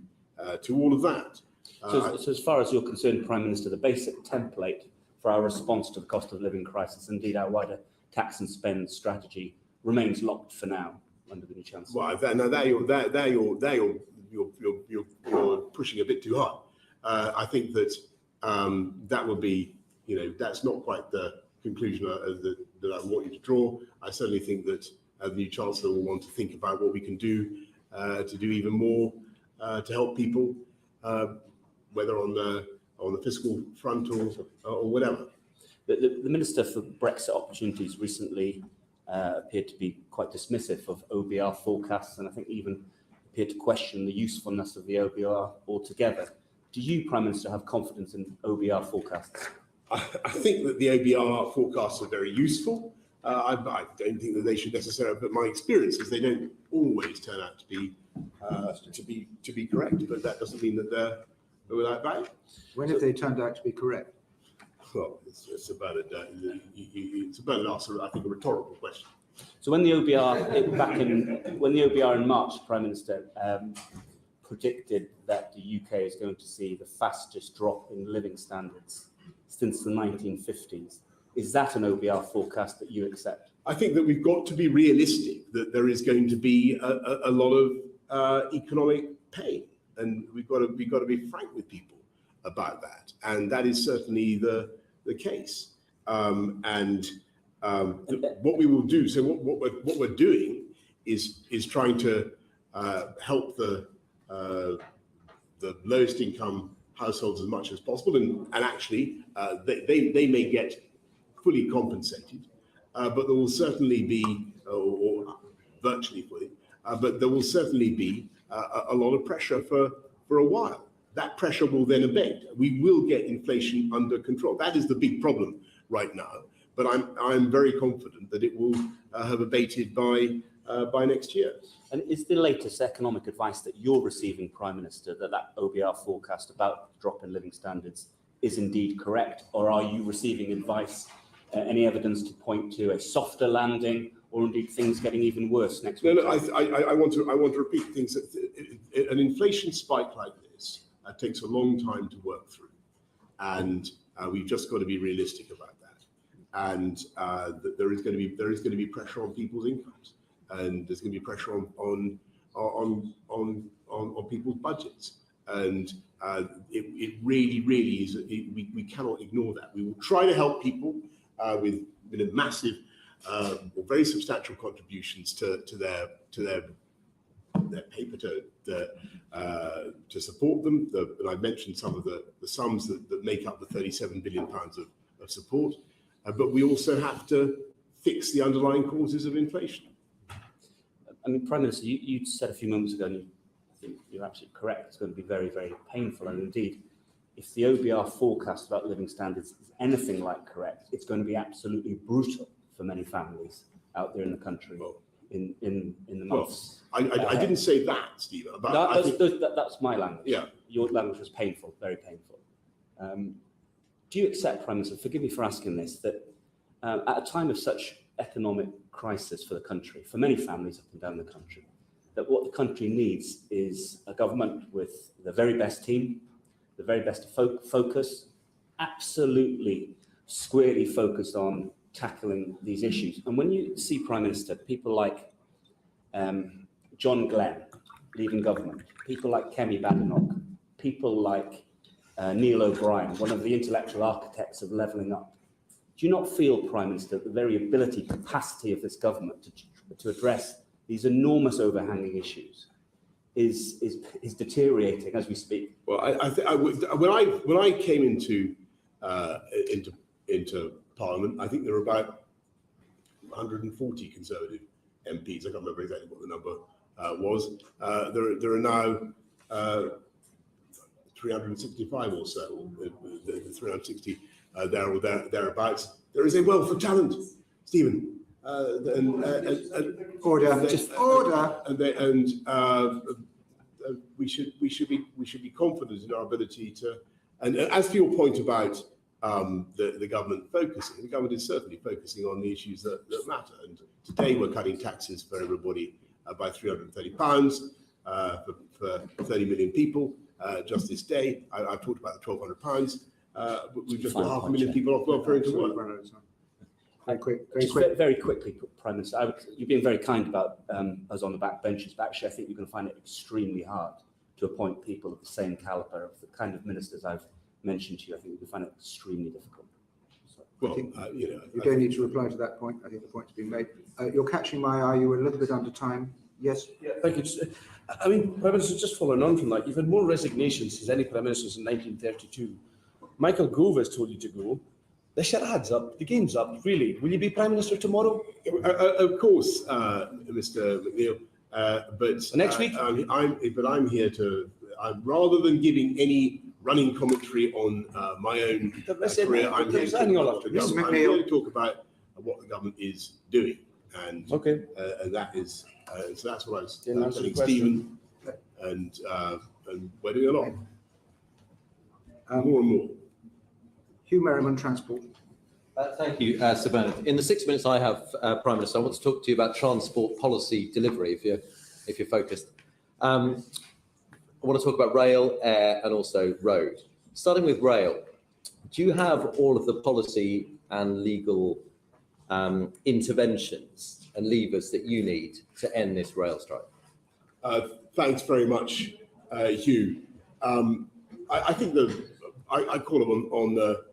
all of that. So as far as you're concerned, Prime Minister, the basic template for our response to the cost of living crisis, indeed our wider tax and spend strategy, remains locked for now under the new Chancellor. Well, you're pushing a bit too hard. I think that that would be, that's not quite the conclusion that I want you to draw. I certainly think that the new Chancellor will want to think about what we can do to do even more to help people, whether on the fiscal front or whatever. The Minister for Brexit Opportunities recently appeared to be quite dismissive of OBR forecasts, and I think even appeared to question the usefulness of the OBR altogether. Do you, Prime Minister, have confidence in OBR forecasts? I think that the OBR forecasts are very useful. I don't think that they should necessarily, but my experience is they don't always turn out to be correct. But that doesn't mean that they're without value. When have they turned out to be correct? Well, it's about an answer, I think, a rhetorical question. So when the OBR in March, Prime Minister, predicted that the UK is going to see the fastest drop in living standards since the 1950s, is that an OBR forecast that you accept? I think that we've got to be realistic that there is going to be a lot of economic pain, and we've got to be frank with people about that, and that is certainly the case. What we will do, so what we're doing is trying to help the lowest income households as much as possible, and actually they may get fully compensated, but there will certainly be, or virtually fully, but there will certainly be a lot of pressure for a while. That pressure will then abate. We will get inflation under control. That is the big problem right now. But I'm very confident that it will have abated by next year. And is the latest economic advice that you're receiving, Prime Minister, that OBR forecast about the drop in living standards is indeed correct? Or are you receiving advice, any evidence to point to a softer landing, or indeed things getting even worse next week? No, I want to repeat things. An inflation spike like this takes a long time to work through, and we've just got to be realistic about that. And there is going to be pressure on people's incomes, and there's going to be pressure on people's budgets, and it really is. We cannot ignore that. We will try to help people with massive or very substantial contributions to their paper to support them. And I mentioned some of the sums that make up the £37 billion of support. But we also have to fix the underlying causes of inflation. I mean, Prime Minister, you said a few moments ago, and I think you're absolutely correct, it's going to be very, very painful. And indeed, if the OBR forecast about living standards is anything like correct, it's going to be absolutely brutal for many families out there in the country in the months. I didn't say that, Stephen. But that's my language. Yeah. Your language was painful, very painful. Do you accept, Prime Minister, forgive me for asking this, that at a time of such economic crisis for the country, for many families up and down the country, that what the country needs is a government with the very best team, the very best focus, absolutely squarely focused on tackling these issues? And when you see, Prime Minister, people like John Glenn leaving government, people like Kemi Badenoch, people like Neil O'Brien, one of the intellectual architects of levelling up, do you not feel, Prime Minister, the very ability, capacity of this government to address these enormous overhanging issues is deteriorating as we speak? Well, when I came into Parliament, I think there were about 140 Conservative MPs. I can't remember exactly what the number was. There are now 365 or so, 360 there or thereabouts. There is a wealth of talent, Stephen. Order. We should be confident in our ability to. And as for your point about the government focusing, the government is certainly focusing on the issues that matter. And today we're cutting taxes for everybody by £330 for 30 million people. Just this day, I've talked about the £1,200. But we've just got 500,000 people off welfare into work. Very quickly, Prime Minister, you've been very kind about us on the back benches, but actually I think you're going to find it extremely hard to appoint people of the same calibre of the kind of ministers I've mentioned to you. I think you find it extremely difficult. So, well, you don't need to reply to that point. I think the point's been made. You're catching my eye. You were a little bit under time. Yes. Yeah, thank you. I mean, Prime Minister, just following on from that, you've had more resignations since any Prime Ministers in 1932. Michael Gove has told you to go. The charade's up. The game's up. Really, will you be Prime Minister tomorrow? Of course, Mr. McNeill. But next week, I'm here to. Rather than giving any running commentary on my own career, I'm here to talk about what the government is doing, and that is so that's what I was telling Stephen, and we're doing a lot, more and more. Hugh Merriman, Transport. Thank you, Sir Bernard. In the 6 minutes I have, Prime Minister, I want to talk to you about transport policy delivery, if you're focused. I want to talk about rail, air, and also road. Starting with rail, do you have all of the policy and legal interventions and levers that you need to end this rail strike? Thanks very much, Hugh. I think I call on the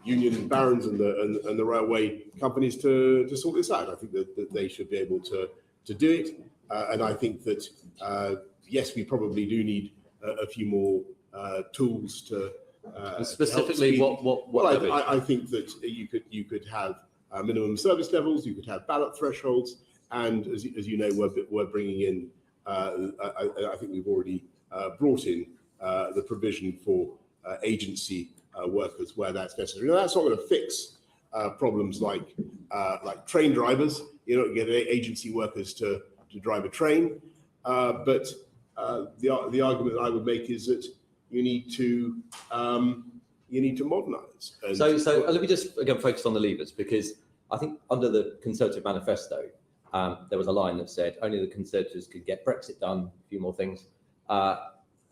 union barons and the railway companies to sort this out. I think that they should be able to do it, and I think that yes, we probably do need a few more tools to specifically, help speed. what I think that you could have minimum service levels, you could have ballot thresholds, and as you know, we're bringing in. I think we've already brought in the provision for agency workers where that's necessary. Now, that's not going to fix problems like train drivers. You're not going to get agency workers to drive a train, but the argument I would make is that you need to modernise. So let me just again focus on the levers, because I think under the Conservative manifesto there was a line that said only the Conservatives could get Brexit done, a few more things,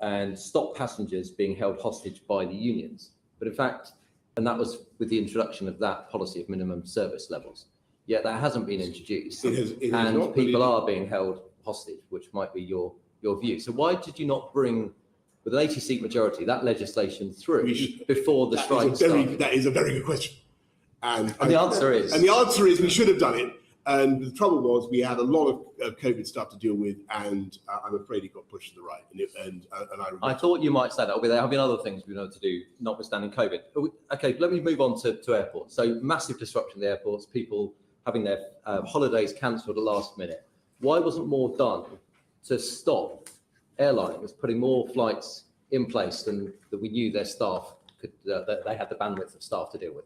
and stop passengers being held hostage by the unions. But in fact, and that was with the introduction of that policy of minimum service levels. Yet that hasn't been introduced, and people are being held hostage, which might be your view. So why did you not bring, with an 80-seat majority, that legislation through before the strike started? That is a very good question. And the answer is? And the answer is we should have done it. And the trouble was we had a lot of COVID stuff to deal with, and I'm afraid it got pushed to the right. I thought you might say that, but there have been other things we've been able to do, notwithstanding COVID. Okay, let me move on to airports. So massive disruption in the airports, people having their holidays cancelled at the last minute. Why wasn't more done to stop airlines putting more flights in place than that we knew their staff could, that they had the bandwidth of staff to deal with?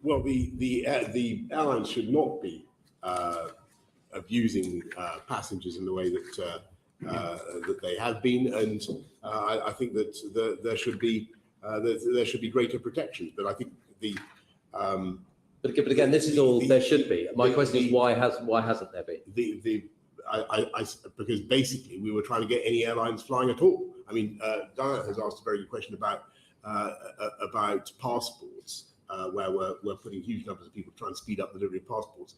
Well, the airlines should not be abusing passengers in the way that that they have been, and I think that there should be greater protections. But I think But again, this is all there should be. My question is why hasn't there been? Because basically we were trying to get any airlines flying at all. I mean, Diana has asked a very good question about passports. Where we're putting huge numbers of people trying to speed up the delivery of passports.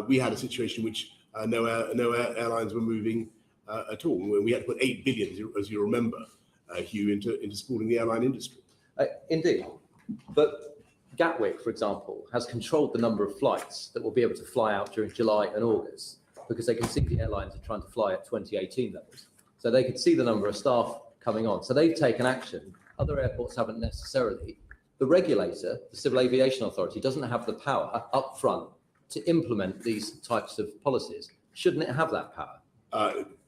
We had a situation in which no airlines were moving at all. We had to put 8 billion, as you remember, Hugh, into supporting the airline industry. Indeed, but Gatwick, for example, has controlled the number of flights that will be able to fly out during July and August, because they can see the airlines are trying to fly at 2018 levels. So they could see the number of staff coming on. So they've taken action. Other airports haven't necessarily. The regulator, the Civil Aviation Authority, doesn't have the power up front to implement these types of policies. Shouldn't it have that power?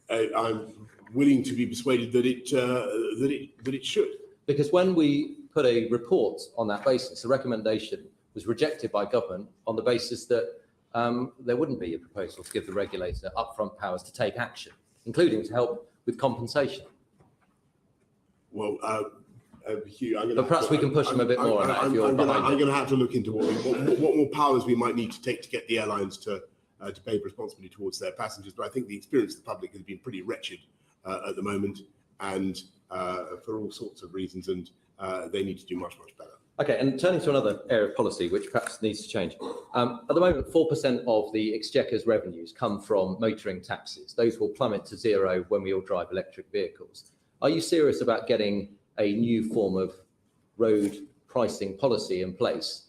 I'm willing to be persuaded that it should. Because when we put a report on that basis, the recommendation was rejected by government on the basis that there wouldn't be a proposal to give the regulator upfront powers to take action, including to help with compensation. Well, Hugh, but perhaps we can push them a bit more on that. I'm going to have to look into what more powers we might need to take to get the airlines to pay responsibility towards their passengers. But I think the experience of the public has been pretty wretched at the moment, and for all sorts of reasons, and they need to do much better. Okay, and turning to another area of policy, which perhaps needs to change. At the moment, 4% of the Exchequer's revenues come from motoring taxes. Those will plummet to zero when we all drive electric vehicles. Are you serious about getting a new form of road pricing policy in place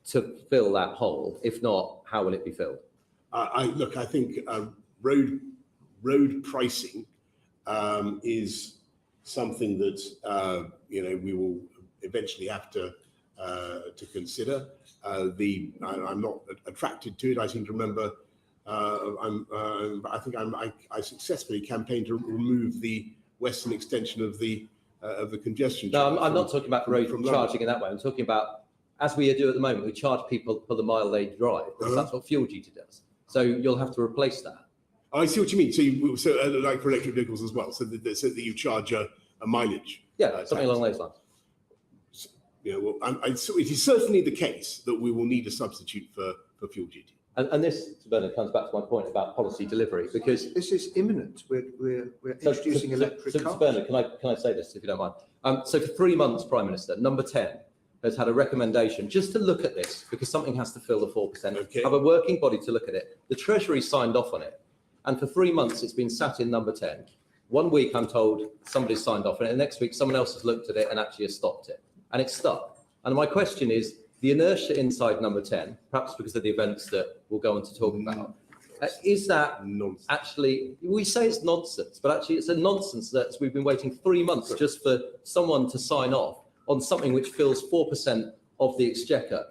to fill that hole? If not, how will it be filled? I think road pricing is something that we will eventually have to consider. I'm not attracted to it. I seem to remember. I successfully campaigned to remove the western extension of the congestion. No, I'm not talking about road charging in that way. I'm talking about, as we do at the moment, we charge people for the mile they drive, because that's what fuel duty does. So you'll have to replace that. I see what you mean. So like for electric vehicles as well, so that you charge a mileage. Yeah, something along those lines. It is certainly the case that we will need a substitute for fuel duty. And this, Bernard, comes back to my point about policy delivery, because this is imminent. We're introducing electric cars. Bernard, can I say this, if you don't mind? So for 3 months, Prime Minister, number 10 has had a recommendation just to look at this, because something has to fill the 4%. Okay. Have a working body to look at it. The Treasury signed off on it, and for 3 months it's been sat in number 10. 1 week I'm told somebody's signed off on it, and the next week someone else has looked at it and actually has stopped it, and it's stuck. And my question is, the inertia inside number 10, perhaps because of the events that we'll go on to talk about, Is that Nonsense. actually, we say it's nonsense, but actually it's a nonsense that we've been waiting 3 months just for someone to sign off on something which fills 4% of the exchequer.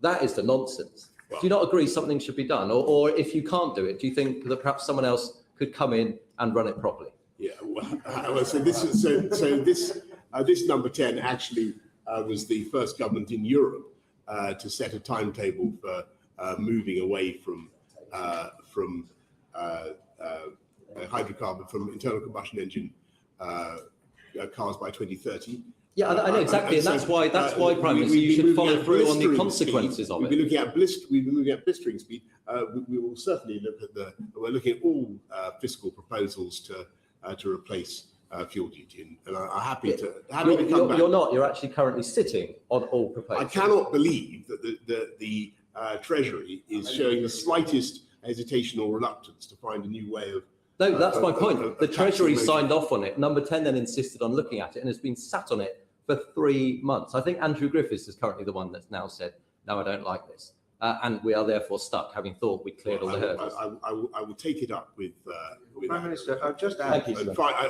That is the nonsense. Well, do you not agree something should be done? Or if you can't do it, do you think that perhaps someone else could come in and run it properly? Yeah, well, so this number 10 actually was the first government in Europe to set a timetable for moving away from hydrocarbon, from internal combustion engine cars by 2030. Yeah, I know exactly, and that's why Prime Minister, you should follow through on the consequences of it. We've been looking at blistering speed. We will certainly look at we're looking at all fiscal proposals to replace fuel duty, and I'm happy to come back. You're not. You're actually currently sitting on all proposals. I cannot believe that the Treasury is showing the slightest hesitation or reluctance to find a new way of. No, that's my point. The Treasury signed off on it. Number 10 then insisted on looking at it and has been sat on it for 3 months. I think Andrew Griffiths is currently the one that's now said, no, I don't like this. And we are therefore stuck, having thought we cleared all the hurdles. I will take it up with Prime Minister, I'll just add,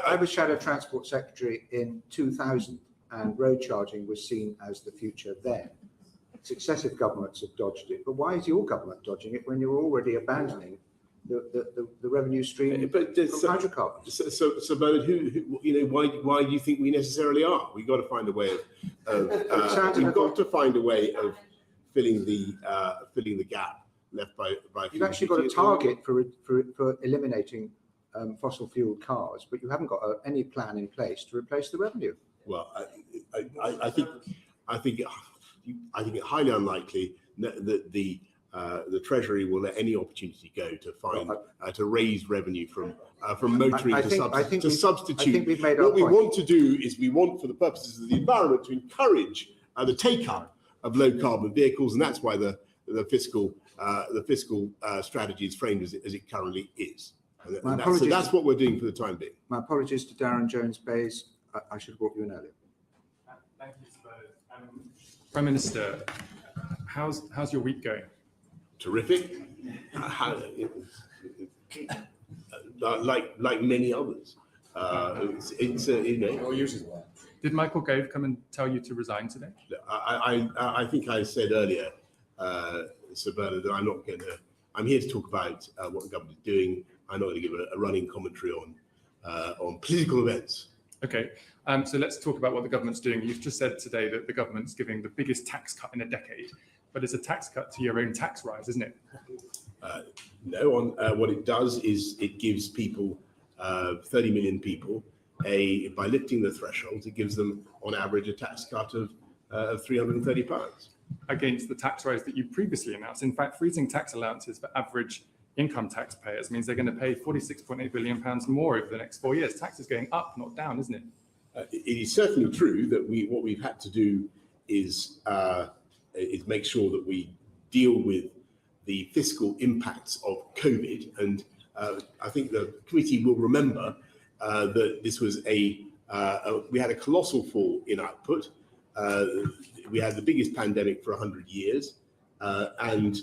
I was Shadow Transport Secretary in 2000 and road charging was seen as the future then. Successive governments have dodged it, but why is your government dodging it when you're already abandoning the revenue stream from hydrocarbons? So Bernard, why do you think we necessarily are? We've got to find a way of filling the gap left by. You've actually got a target for eliminating fossil fueled cars, but you haven't got any plan in place to replace the revenue. Well, I think it highly unlikely that the Treasury will let any opportunity go to find to raise revenue from motoring to substitute. I think we've made our what we point. want to do is we want, for the purposes of the environment, to encourage the take-up of low carbon vehicles, and that's why the fiscal strategy is framed as it currently is. So that's what we're doing for the time being. My apologies to Darren Jones-Bayes. I should have brought you in earlier. Thank you, Sir. Prime Minister, how's your week going? Terrific. Like many others. Did Michael Gove come and tell you to resign today? I think I said earlier, Sir Bernard, that I'm here to talk about what the government is doing. I'm not going to give a running commentary on political events. Okay, so let's talk about what the government's doing. You've just said today that the government's giving the biggest tax cut in a decade, but it's a tax cut to your own tax rise, isn't it? No, what it does is it gives people, 30 million people, by lifting the thresholds, it gives them on average a tax cut of £330. Against the tax rise that you previously announced. In fact, freezing tax allowances for average income taxpayers means they're going to pay £46.8 billion more over the next 4 years. Tax is going up, not down, isn't it? It is certainly true that what we've had to do is make sure that we deal with the fiscal impacts of COVID. And I think the committee will remember that this was we had a colossal fall in output. We had the biggest pandemic for 100 years, and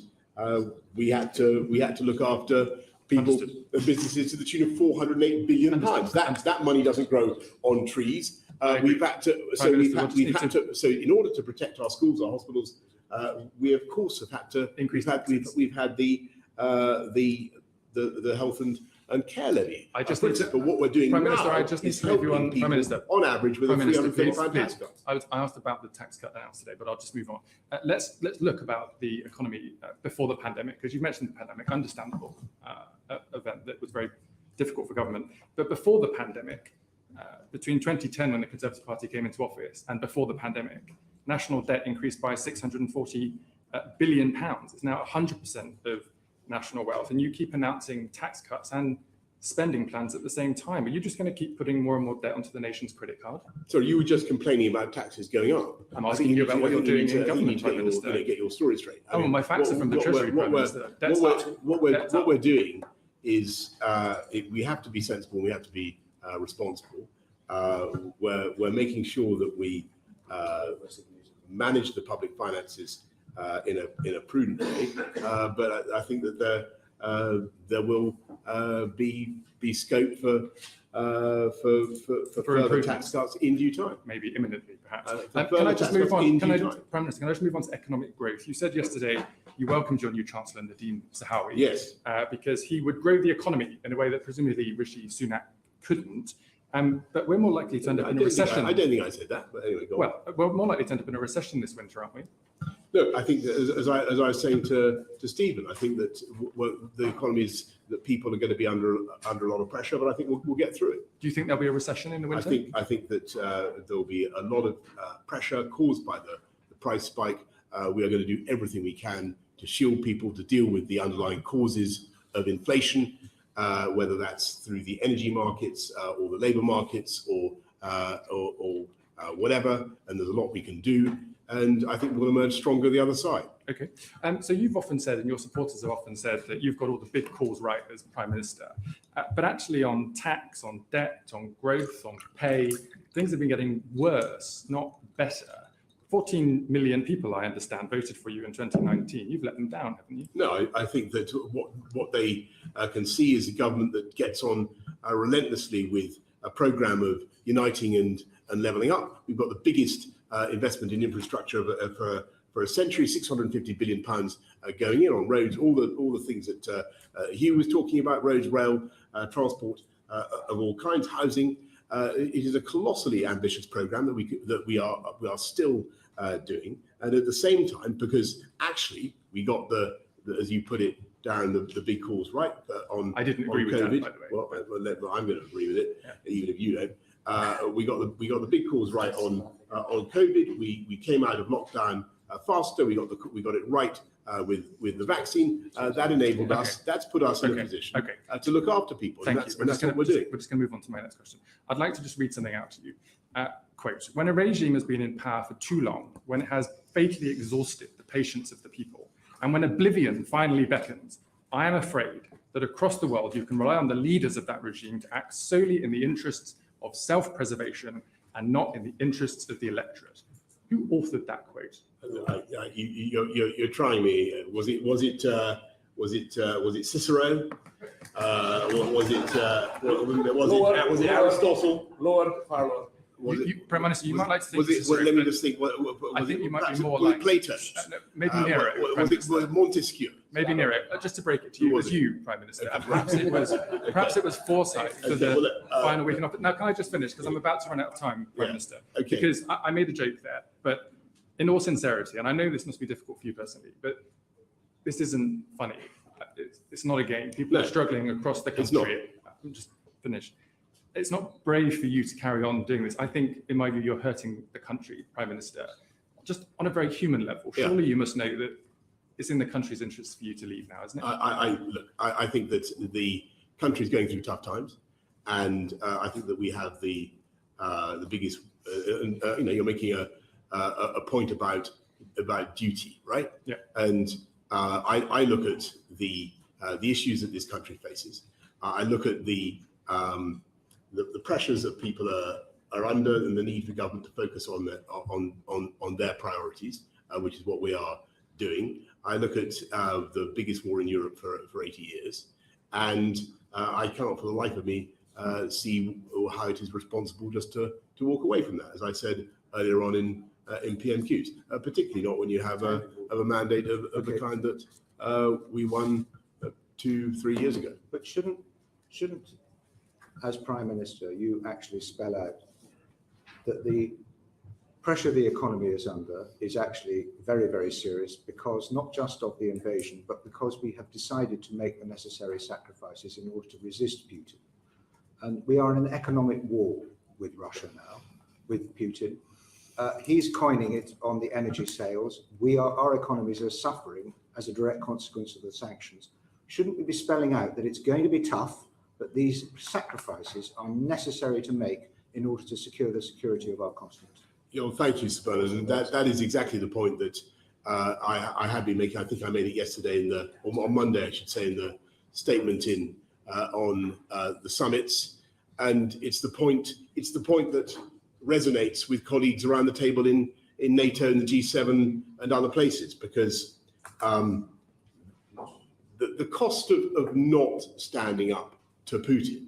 we had to look after people and businesses to the tune of £408 billion. That money doesn't grow on trees. We've had to. So in order to protect our schools, our hospitals, we of course have had to increase. We've had the health and care levy. But what we're doing Prime now Minister, I just need to move you on. Prime Minister, on average with a £335 tax cut. I asked about the tax cut announced today, but I'll just move on. Let's look about the economy before the pandemic, because you mentioned the pandemic, understandable event that was very difficult for government. But before the pandemic, between 2010 when the Conservative Party came into office and before the pandemic, national debt increased by £640 billion. It's now 100% of national wealth, and you keep announcing tax cuts and spending plans at the same time. Are you just going to keep putting more and more debt onto the nation's credit card? So you were just complaining about taxes going up. I'm asking you about what you're doing in government, Prime Minister. Get your story straight. My facts are from the Treasury, Prime Minister. What we're doing is we have to be sensible. We have to be responsible. We're making sure that we manage the public finances in a prudent way. But I think that there will be scope for further tax cuts in due time. Maybe imminently, perhaps. Can Can I just move on? Prime Time. Minister, can I just move on to economic growth? You said yesterday you welcomed your new Chancellor, Nadine Zahawi, Yes. because he would grow the economy in a way that presumably Rishi Sunak couldn't. But we're more likely to end up in a recession. I don't think I said that, but anyway, go on. Well, we're more likely to end up in a recession this winter, aren't we? Look, I think that as I was saying to Stephen, I think that the economy is that people are going to be under a lot of pressure, but I think we'll get through it. Do you think there'll be a recession in the winter? I think that there will be a lot of pressure caused by the price spike. We are going to do everything we can to shield people, to deal with the underlying causes of inflation, whether that's through the energy markets or the labour markets or whatever. And there's a lot we can do. And I think we'll emerge stronger the other side. Okay. So you've often said, and your supporters have often said, that you've got all the big calls right as Prime Minister. But actually on tax, on debt, on growth, on pay, things have been getting worse, not better. 14 million people, I understand, voted for you in 2019. You've let them down, haven't you? No, I think that what they can see is a government that gets on relentlessly with a programme of uniting and levelling up. We've got the biggest investment in infrastructure for a century, £650 billion going in on roads, all the things that Hugh was talking about, roads, rail, transport of all kinds, housing. It is a colossally ambitious programme that we are still doing, and at the same time, because actually we got the as you put it, Darren, the big calls right on. I didn't agree with COVID. that, by the way. Well, I'm going to agree with it, even if you don't. We got the big calls right on COVID. We came out of lockdown faster. We got it right with the vaccine. That enabled us. That's put us in a position to look after people. Thank and you. that's what we're doing. We're just going to move on to my next question. I'd like to just read something out to you. Quote, when a regime has been in power for too long, when it has fatally exhausted the patience of the people, and when oblivion finally beckons, I am afraid that across the world you can rely on the leaders of that regime to act solely in the interests of self-preservation and not in the interests of the electorate. Who authored that quote? You're trying me. Was it Cicero? Was it Aristotle? Lord Farlow. Prime Minister, you might like to think let me just think. I think you might be more like Plato. Maybe Nero. Was it Montesquieu? Maybe Nero. Just to break it to you, it was you, Prime Minister. And perhaps it was foresight for the final week in office. Now, can I just finish? Because I'm about to run out of time, Prime Minister. Okay. Because I made a joke there, but in all sincerity, and I know this must be difficult for you personally, but this isn't funny. It's not a game. People are struggling across the country. I'm just finished. It's not brave for you to carry on doing this. I think, in my view, you're hurting the country, Prime Minister, just on a very human level. Surely you must know that it's in the country's interest for you to leave now, isn't it? I think that the country is going through tough times, and I think that we have the biggest. You're making a point about duty, right? Yeah. And I look at the issues that this country faces. I look at the pressures that people are under, and the need for government to focus on their priorities, which is what we are doing. I look at the biggest war in Europe for 80 years, and I cannot for the life of me see how it is responsible just to walk away from that, as I said earlier on in PMQs, particularly not when you have a mandate of the kind that we won 2-3 years ago. But shouldn't, as Prime Minister, you actually spell out that the pressure the economy is under is actually very, very serious, because not just of the invasion, but because we have decided to make the necessary sacrifices in order to resist Putin. And we are in an economic war with Russia now, with Putin. He's coining it on the energy sales. Our economies are suffering as a direct consequence of the sanctions. Shouldn't we be spelling out that it's going to be tough, but these sacrifices are necessary to make in order to secure the security of our continent? Thank you, Sir Bernard. And that is exactly the point that I have been making. I think I made it yesterday on Monday, I should say, in the statement on the summits. And it's the point that resonates with colleagues around the table in the NATO and the G7 and other places, because the the cost of not standing up to Putin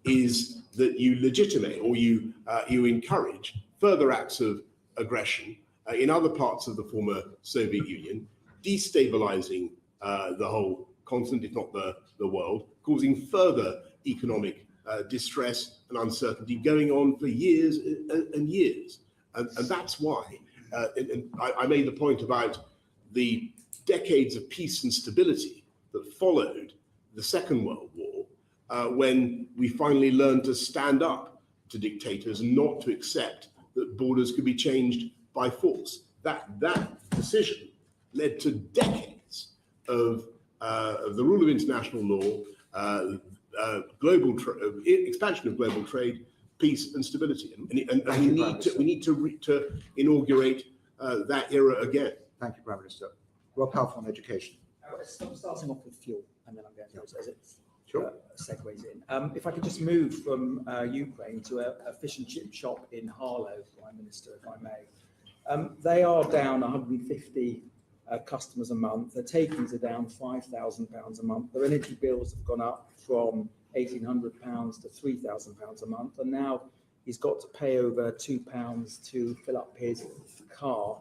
is that you legitimate or you encourage further acts of aggression in other parts of the former Soviet Union, destabilizing the whole continent, if not the world, causing further economic distress and uncertainty going on for years and years. And that's why, and I made the point about the decades of peace and stability that followed the Second World War, when we finally learned to stand up to dictators and not to accept that borders could be changed by force. That decision led to decades of the rule of international law, expansion of global trade, peace and stability, and we need to inaugurate that era again. Thank you, Prime Minister. Rob Half on education. Starting off with fuel, and then I'm going to as it Sure. segues in. If I could just move from Ukraine to a fish and chip shop in Harlow, Prime Minister, if I may. They are down 150 customers a month. Their takings are down £5,000 a month. Their energy bills have gone up from £1,800 to £3,000 a month, and now he's got to pay over £2 to fill up his car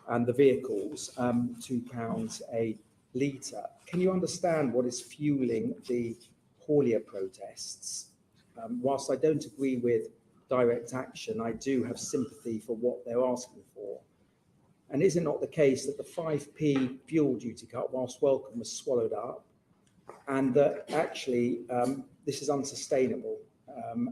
and the vehicles, £2 a litre. Can you understand what is fueling the Paulia protests? Whilst I don't agree with direct action, I do have sympathy for what they're asking for. And is it not the case that the 5p fuel duty cut, whilst welcome, was swallowed up, and that actually this is unsustainable,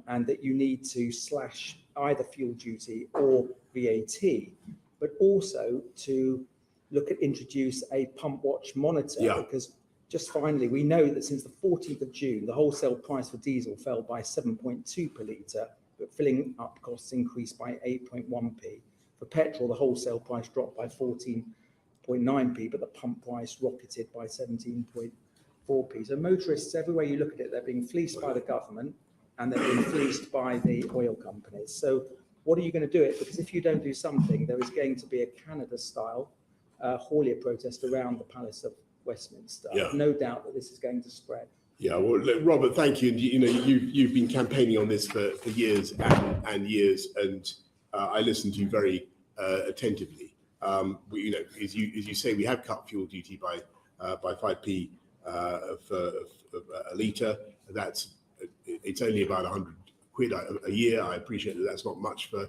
and that you need to slash either fuel duty or VAT, but also to look at introduce a pump watch monitor? Yeah. Because just finally, we know that since the 14th of June, the wholesale price for diesel fell by 7.2 per litre, but filling up costs increased by 8.1p. For petrol, the wholesale price dropped by 14.9p, but the pump price rocketed by 17.4p. So motorists, everywhere you look at it, they're being fleeced by the government and they're being fleeced by the oil companies. So what are you going to do it? Because if you don't do something, there is going to be a Canada-style Paulia protest around the Palace of Westminster. I have no doubt that this is going to spread. Yeah, well, look, Robert, thank you. And you've been campaigning on this for years and years, and I listened to you very attentively. As you say, we have cut fuel duty by 5p for a litre. It's only about 100 quid a year. I appreciate that that's not much for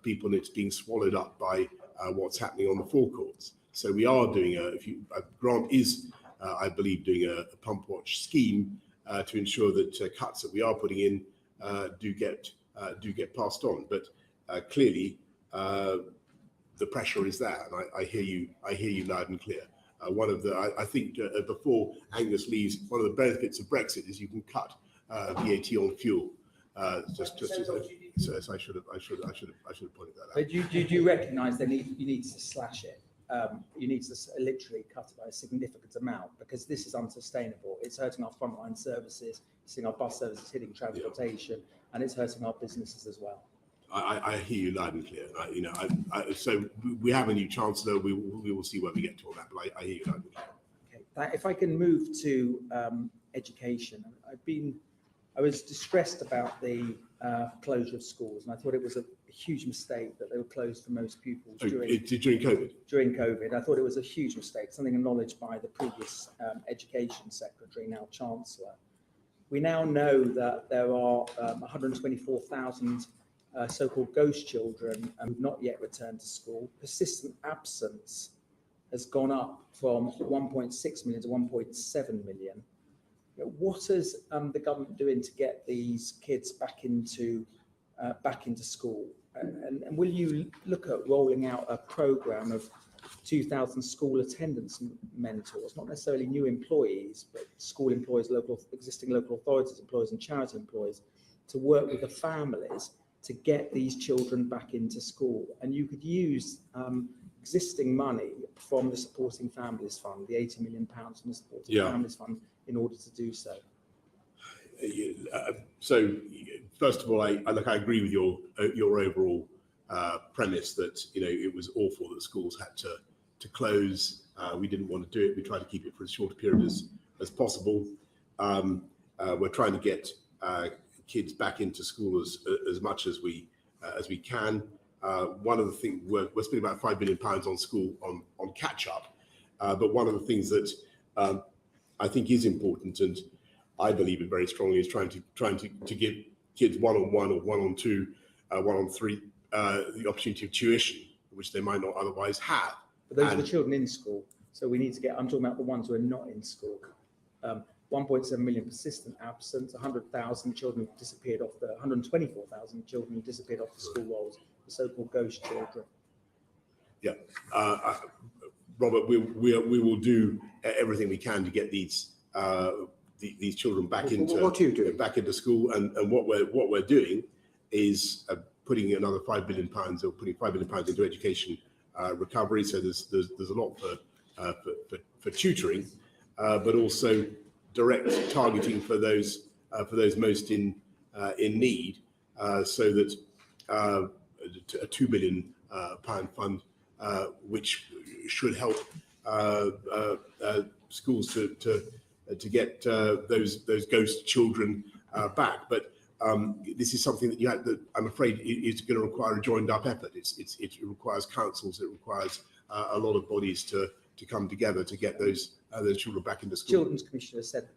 people, and it's being swallowed up by what's happening on the forecourts. So we are doing Grant is, I believe, doing a pump watch scheme to ensure that cuts that we are putting in do get passed on. But clearly, the pressure is there, and I hear you loud and clear. I think before Angus leaves, one of the benefits of Brexit is you can cut VAT on fuel. I should have pointed that out. But do you recognise you need to slash it? You need to literally cut it by a significant amount, because this is unsustainable. It's hurting our frontline services, it's hitting our bus services, hitting transportation, and it's hurting our businesses as well. I hear you loud and clear. So we have a new chancellor. We will see where we get to on that. But I hear you loud and clear. Okay. If I can move to education, I was distressed about the closure of schools, and I thought it was a huge mistake that they were closed for most pupils during COVID. During COVID, I thought it was a huge mistake, something acknowledged by the previous Education Secretary, now Chancellor. We now know that there are 124,000 so-called ghost children who have not yet returned to school. Persistent absence has gone up from 1.6 million to 1.7 million. What is the government doing to get these kids back into school? And will you look at rolling out a programme of 2,000 school attendance mentors, not necessarily new employees, but school employees, existing local authorities employees and charity employees, to work with the families to get these children back into school? And you could use existing money from the Supporting Families Fund, the £80 million from the Supporting Families Fund, in order to do so. So, first of all, I agree with your overall premise that it was awful that schools had to close. We didn't want to do it. We tried to keep it for as short a period as possible. We're trying to get kids back into school as much as we can. One of the things we're spending about £5 billion on school on catch up, but one of the things that I think is important, and I believe in very strongly, is trying to give kids one-on-one or one-on-two, one-on-three the opportunity of tuition, which they might not otherwise have. But those are the children in school. So we need to get, I'm talking about the ones who are not in school. 1.7 million persistent absence, 100,000 children who disappeared off the, 124,000 children who disappeared off the school rolls, the so-called ghost children. Yeah, Robert, we will do everything we can to get these children back into school, and what we're doing is putting another £5 billion, or putting £5 billion into education recovery. So there's a lot for tutoring, but also direct targeting for those most in need, so that a £2 billion fund, which should help schools to get those ghost children back. But this is something that I'm afraid is going to require a joined up effort. It requires councils, it requires a lot of bodies to come together to get those children back into school. Children's Commissioner said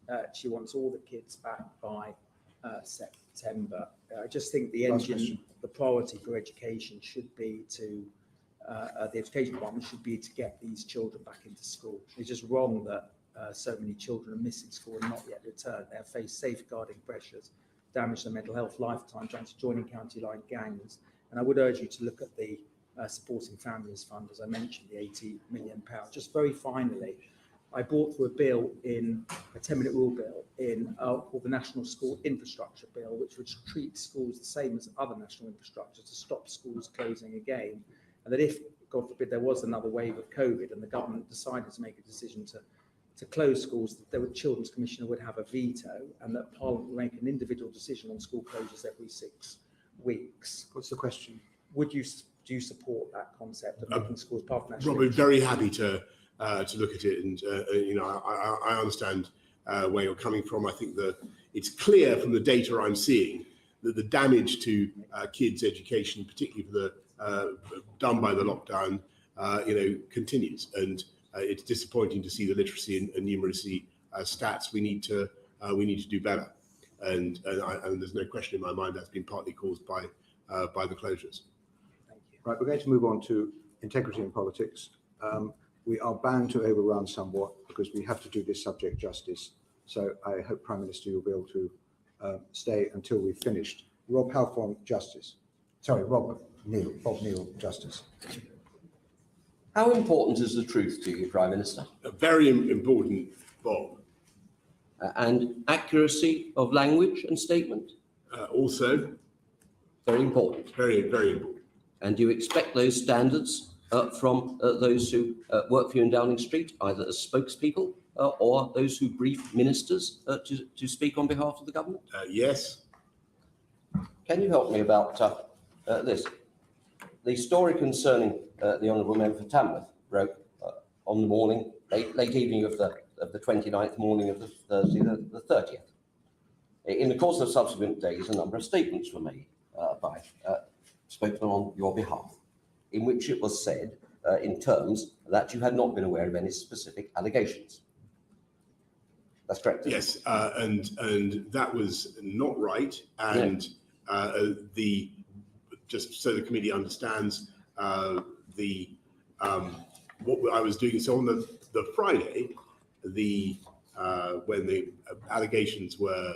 that she wants all the kids back by September. I just think the priority for education should be to, the education department should be to get these children back into school. It's just wrong that so many children are missing school and not yet returned. They have faced safeguarding pressures, damage their mental health, lifetime, trying to join in county line gangs. And I would urge you to look at the Supporting Families Fund, as I mentioned, the £80 million. Just very finally, I brought through a bill in a 10-minute rule bill called the National School Infrastructure Bill, which would treat schools the same as other national infrastructure to stop schools closing again. And that if, God forbid, there was another wave of COVID and the government decided to make a decision to close schools, that the Children's Commissioner would have a veto, and that Parliament would make an individual decision on school closures every 6 weeks. What's the question? Do you support that concept of making schools part of national? Rob, I'm very happy to look at it, and I understand where you're coming from. I think that it's clear from the data I'm seeing that the damage to kids' education, particularly for the done by the lockdown, continues, and it's disappointing to see the literacy and numeracy stats. We need to do better, and there's no question in my mind that's been partly caused by the closures. Right, we're going to move on to integrity in politics. We are bound to overrun somewhat because we have to do this subject justice. So I hope, Prime Minister, you'll be able to stay until we've finished. Rob Halfon, Justice. Sorry, Bob Neal, Justice. How important is the truth to you, Prime Minister? Very important, Bob. And accuracy of language and statement? Also. Very important. Very, very important. And do you expect those standards from those who work for you in Downing Street, either as spokespeople or those who brief ministers to speak on behalf of the government? Yes. Can you help me about this? The story concerning the Honourable Member for Tamworth broke on the morning, late evening of the 29th, morning of the Thursday, the 30th. In the course of subsequent days, a number of statements were made by spokesman on your behalf, in which it was said in terms that you had not been aware of any specific allegations. That's correct. Yes, and that was not right. And just so the committee understands what I was doing. So on the Friday, when the allegations were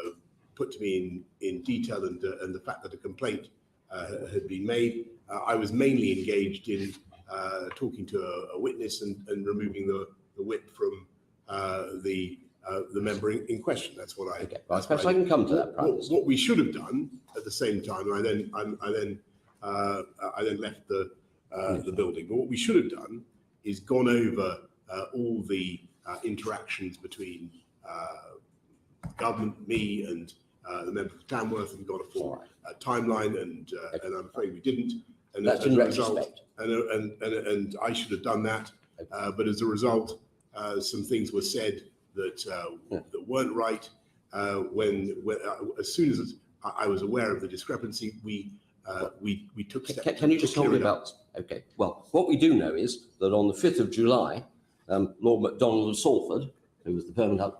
put to me in detail, and the fact that a complaint had been made, I was mainly engaged in talking to a witness and removing the whip from the member in question. That's what I. Okay. Well, perhaps I can come to that. What we should have done at the same time, I then left the building. But what we should have done is gone over all the interactions between government, me, and the member for Tamworth, and got a full timeline, and I'm afraid we didn't. And that's in retrospect. And I should have done that, but as a result, some things were said that weren't right. As soon as I was aware of the discrepancy, we took steps. Can you just tell me about? Okay. Well, what we do know is that on the 5th of July, Lord MacDonald of Salford, who was the permanent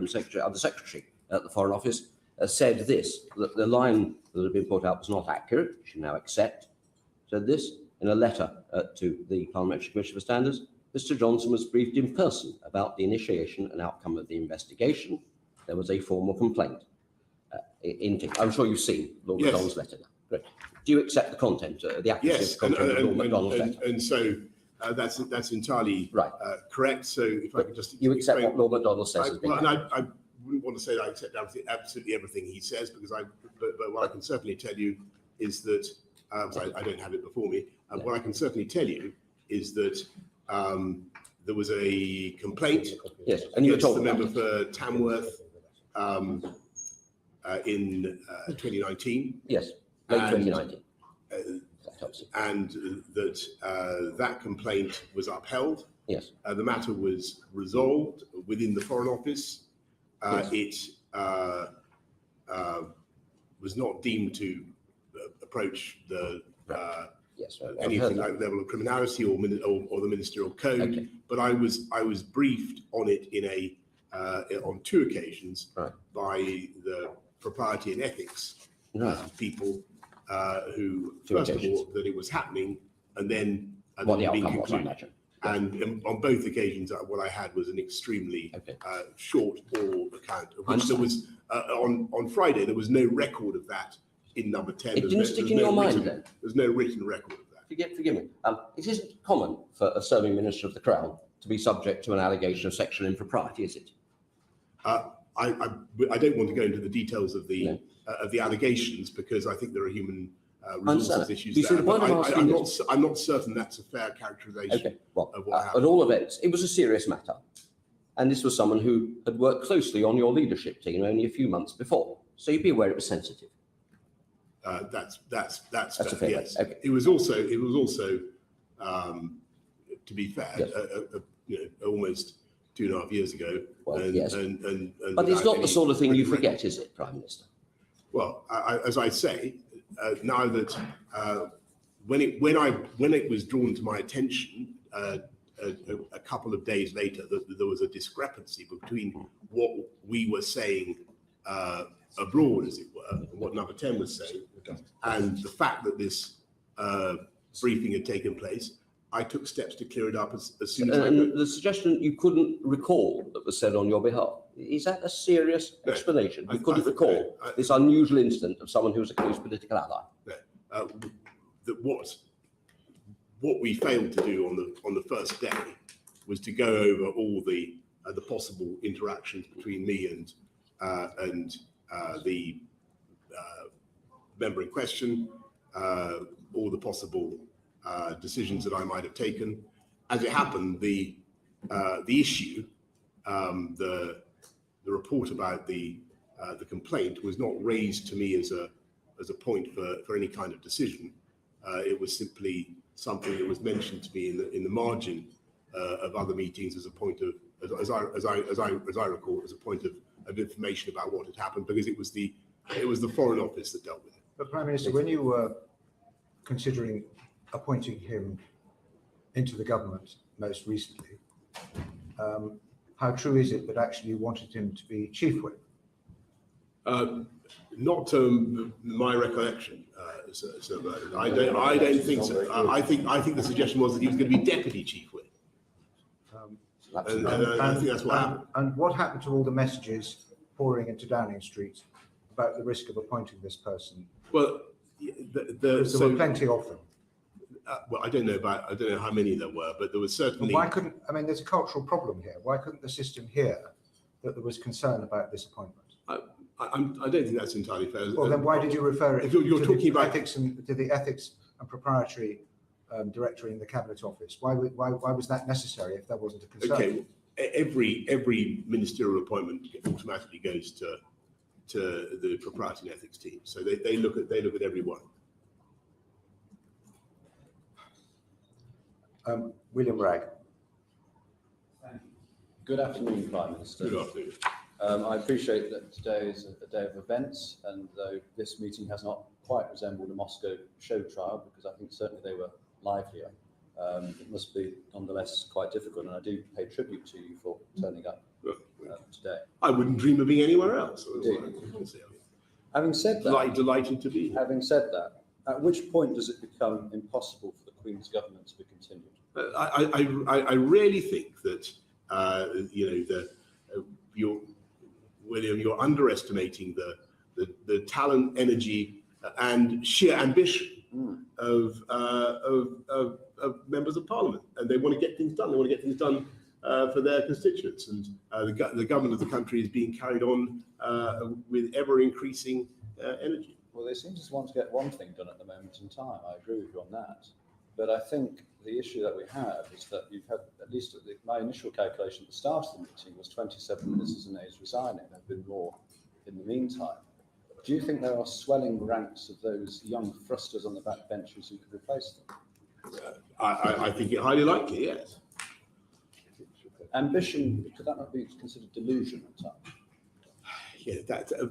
secretary, other secretary at the Foreign Office, said this: that the line that had been put out was not accurate. We should now accept. Said this in a letter to the Parliamentary Commission for Standards. Mr. Johnson was briefed in person about the initiation and outcome of the investigation. There was a formal complaint. I'm sure you've seen Lord MacDonald's letter now. Great. Do you accept the content, the accuracy of the content of Lord MacDonald's letter? And so that's entirely right. Correct. So if I could just you accept what Lord MacDonald says. I wouldn't want to say that I accept absolutely everything he says, because but what I can certainly tell you is that I don't have it before me. What I can certainly tell you is that there was a complaint. Yes, and you were told the member for Tamworth in 2019. Yes, late 2019. And that complaint was upheld. Yes. The matter was resolved within the Foreign Office. It was not deemed to approach the anything like level of criminality or the ministerial code. Okay. But I was briefed on it on 2 occasions by the propriety and ethics people who first of all that it was happening, and then what the outcome was, I imagine. And on both occasions, what I had was an extremely short oral account, of which there was on Friday there was no record of that in number 10. It didn't stick in your mind then? There's no written record of that. Forgive me. It isn't common for a serving Minister of the Crown to be subject to an allegation of sexual impropriety, is it? I don't want to go into the details of the allegations, because I think there are human resources issues there. But I'm not certain that's a fair characterization of what happened. At all events, it was a serious matter. And this was someone who had worked closely on your leadership team only a few months before. So you'd be aware it was sensitive. That's fair, fair yes. Okay. It was also to be fair, almost 2.5 years ago. Well, yes. But it's not the sort of thing you forget, is it, Prime Minister? Well, as I say, now that when it was drawn to my attention a couple of days later that there was a discrepancy between what we were saying abroad, as it were, and what number 10 was saying, and the fact that this briefing had taken place, I took steps to clear it up as soon as I could. The suggestion you couldn't recall that was said on your behalf, is that a serious explanation? You couldn't recall this unusual incident of someone who was a close political ally? That what we failed to do on the first day was to go over all the possible interactions between me and the member in question, all the possible decisions that I might have taken. As it happened, the issue, the report about the complaint was not raised to me as a point for any kind of decision. It was simply something that was mentioned to me in the margin of other meetings as a point of, as I recall, as a point of information about what had happened, because it was the Foreign Office that dealt with it. But Prime Minister, when you were considering appointing him into the government most recently, how true is it that actually you wanted him to be Chief Whip? Not to my recollection, Sir Bernard. I don't think so. I think the suggestion was that he was going to be Deputy Chief Whip. And I think that's what happened. And what happened to all the messages pouring into Downing Street about the risk of appointing this person? Well, there were plenty of them. Well, I don't know how many there were, but there was certainly. But why couldn't? I mean, there's a cultural problem here. Why couldn't the system hear that there was concern about this appointment? I don't think that's entirely fair. Well, then why did you refer it if you're talking about ethics and to the ethics and proprietary directory in the Cabinet Office? Why was that necessary if there wasn't a concern? Okay, every ministerial appointment automatically goes to the propriety and ethics team, so they look at everyone. William Ragg. Good afternoon, Prime Minister. Good afternoon. I appreciate that today is a day of events, and though this meeting has not quite resembled a Moscow show trial, because I think certainly they were livelier, it must be nonetheless quite difficult, and I do pay tribute to you for turning up today. I wouldn't dream of being anywhere else. Having said that, delighted to be here. Having said that, at which point does it become impossible for the Queen's government to be continued? I really think that William, you're underestimating the talent, energy, and sheer ambition of members of Parliament, and they want to get things done. They want to get things done for their constituents, and the government of the country is being carried on with ever increasing energy. Well, they seem to want to get one thing done at the moment in time. I agree with you on that. But I think the issue that we have is that you've had, at least at my initial calculation at the start of the meeting, was 27 ministers and aides resigning. There have been more in the meantime. Do you think there are swelling ranks of those young thrusters on the back benches who could replace them? I think it's highly likely, yes. Ambition, could that not be considered delusion at times? Yeah,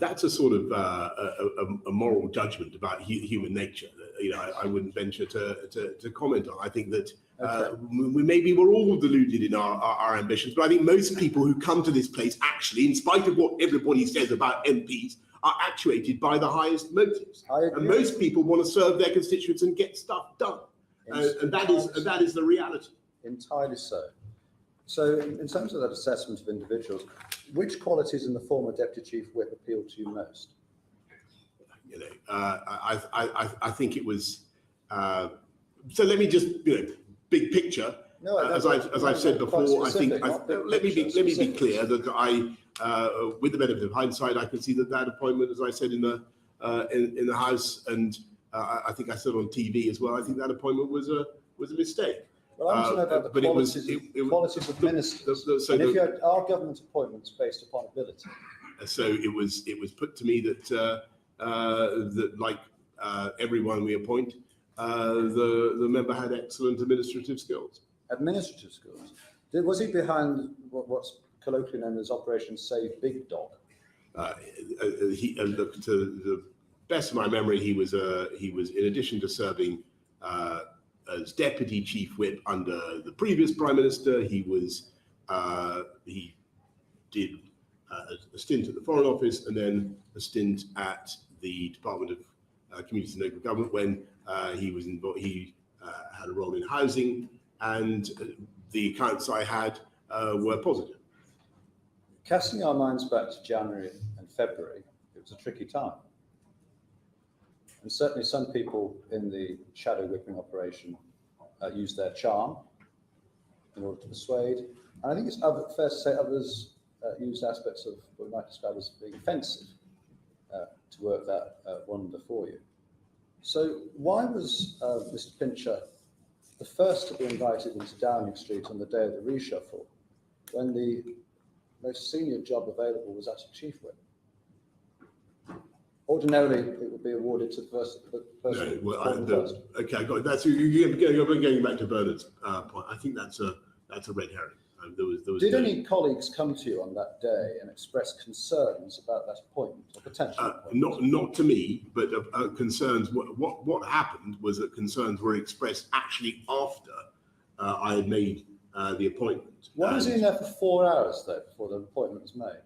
that's a sort of a moral judgment about human nature. I wouldn't venture to comment on. I think that we're all deluded in our ambitions, but I think most people who come to this place actually, in spite of what everybody says about MPs, are actuated by the highest motives. And most people want to serve their constituents and get stuff done, and that is the reality. Entirely so. So, in terms of that assessment of individuals, which qualities in the former Deputy Chief Whip appeal to you most? I think it was. So let me just, big picture. No, as I've said before, specific, let me be clear that I, with the benefit of hindsight, I can see that appointment, as I said in the House, and I think I said on TV as well. I think that appointment was a mistake. Well, I want to know about the qualities of ministers. And if you are government appointments based upon ability? So it was put to me that like everyone we appoint, the member had excellent administrative skills. Administrative skills. Was he behind what's colloquially known as Operation Save Big Dog? Look, to the best of my memory, he was in addition to serving as Deputy Chief Whip under the previous Prime Minister, he did a stint at the Foreign Office and then a stint at the Department of Communities and Local Government when he was involved. He had a role in housing, and the accounts I had were positive. Casting our minds back to January and February, it was a tricky time. And certainly some people in the shadow whipping operation used their charm in order to persuade. And I think it's fair to say others used aspects of what we might describe as being offensive to work that wonder for you. So why was Mr. Pincher the first to be invited into Downing Street on the day of the reshuffle when the most senior job available was as Chief Whip? Ordinarily, it would be awarded to the person. Okay, I got it. That's you're going back to Bernard's point. I think that's a red herring. Did any colleagues come to you on that day and express concerns about that appointment or potential appointment? Not to me, but concerns. What happened was that concerns were expressed actually after I had made the appointment. Why was he in there for 4 hours though before the appointment was made?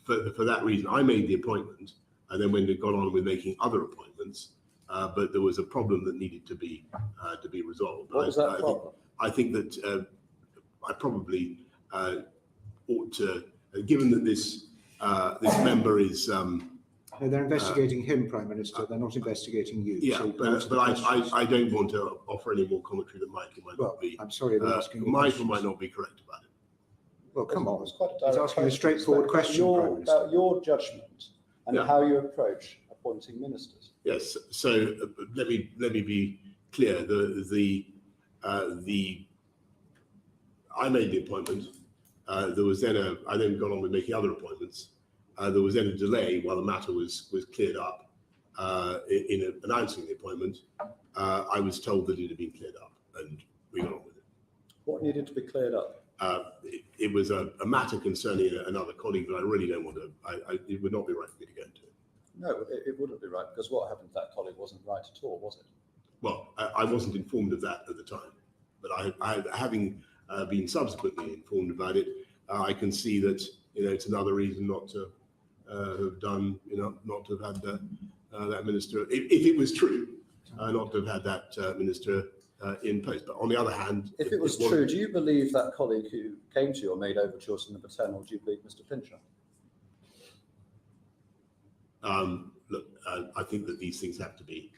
For that reason, I made the appointment. And then when they got on with making other appointments, but there was a problem that needed to be resolved. What was that problem? I think that I probably ought to, given that this member is. No, they're investigating him, Prime Minister. They're not investigating you. Yeah, so but I don't want to offer any more commentary that might not be. I'm sorry, they're asking. Might or might not be correct about it. Well, come on. It's asking a straightforward question, Prime Minister. About your judgment and how you approach appointing ministers. Yes. So let me be clear. I made the appointment. There was then I then got on with making other appointments. There was then a delay while the matter was cleared up in announcing the appointment. I was told that it had been cleared up, and we got on with it. What needed to be cleared up? it was a matter concerning another colleague that I really don't want to. It would not be right for me to go into. No, it wouldn't be right, because what happened to that colleague wasn't right at all, was it? Well, I wasn't informed of that at the time, but having been subsequently informed about it, I can see that it's another reason not to have done, not to have had that minister, if it was true, not to have had that minister in post. But on the other hand, If it was true, do you believe that colleague who came to you or made overtures to number 10, or do you believe Mr. Pincher? Look, I think that these things have to be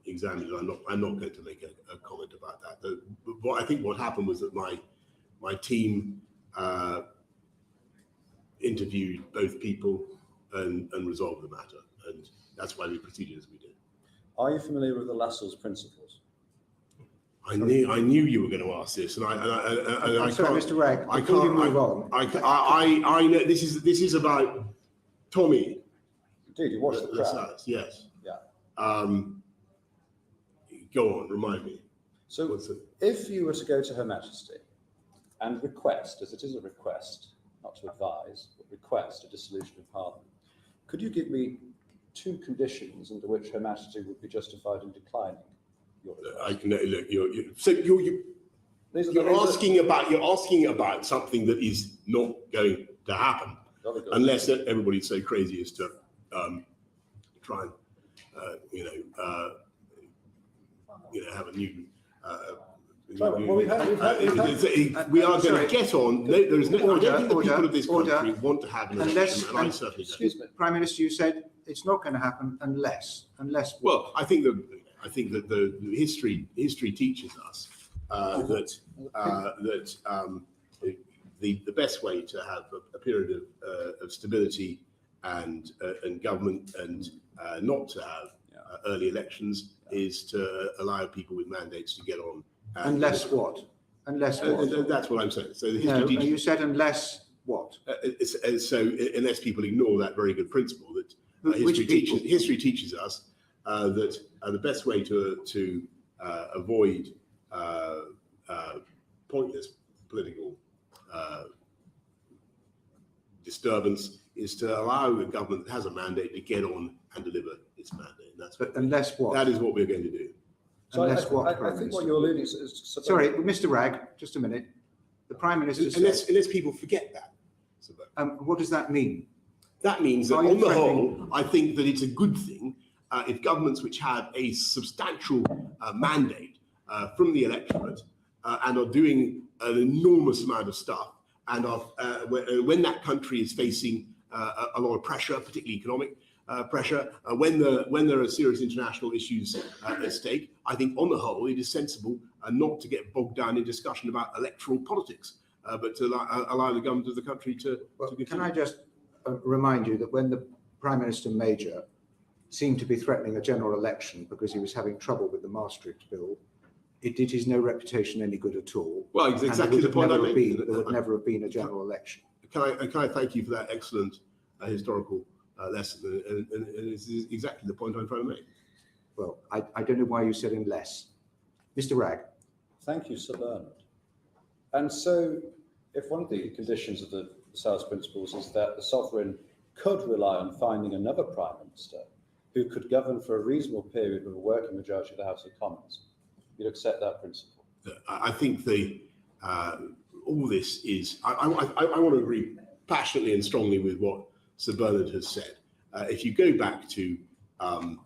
examined. I'm not going to make a comment about that. I think what happened was that my team interviewed both people and resolved the matter, and that's why we proceeded as we did. Are you familiar with the Lassalle's principles? I knew you were going to ask this, and I sorry, can't. Mr. Ragg, I before can't. you move on. I know this is about Tommy. Did you watch the crowd? Yes. Yeah. Go on, remind me. So if you were to go to Her Majesty and request, as it is a request, not to advise, but request a dissolution of Parliament, could you give me 2 conditions under which Her Majesty would be justified in declining your request? I can look. You're asking about something that is not going to happen unless everybody's so crazy as to try and have a new. We are going to get on. No, there is no. I don't think the people of this country want to have an election, and I certainly don't. Excuse me, Prime Minister, you said it's not going to happen unless. Well, I think that the history teaches us that the best way to have a period of stability and government and not to have early elections is to allow people with mandates to get on. Unless what? Unless what? That's what I'm saying. So the history teaches. You said unless what? So unless people ignore that very good principle that history teaches us that the best way to avoid pointless political disturbance is to allow the government that has a mandate to get on and deliver its mandate. Unless what? That is what we're going to do. So I think what you're alluding to is... Sorry, Mr. Ragg, just a minute. The Prime Minister unless people forget that. What does that mean? That means that on the whole, I think that it's a good thing if governments which have a substantial mandate from the electorate and are doing an enormous amount of stuff, and when that country is facing a lot of pressure, particularly economic pressure, when there are serious international issues at stake, I think on the whole it is sensible not to get bogged down in discussion about electoral politics, but to allow the government of the country to continue. Can I just remind you that when the Prime Minister Major seemed to be threatening a general election because he was having trouble with the Maastricht Bill, it did his no reputation any good at all. Well, it's exactly the point I made. There would never have been a general election. Can I thank you for that excellent historical lesson? And it's exactly the point I'm trying to make. Well, I don't know why you said unless. Mr. Ragg. Thank you, Sir Bernard. And so, if one of the conditions of the Lassalle's principles is that the sovereign could rely on finding another Prime Minister who could govern for a reasonable period with a working majority of the House of Commons, you'd accept that principle? I think all this is. I want to agree passionately and strongly with what Sir Bernard has said. If you go back to Prime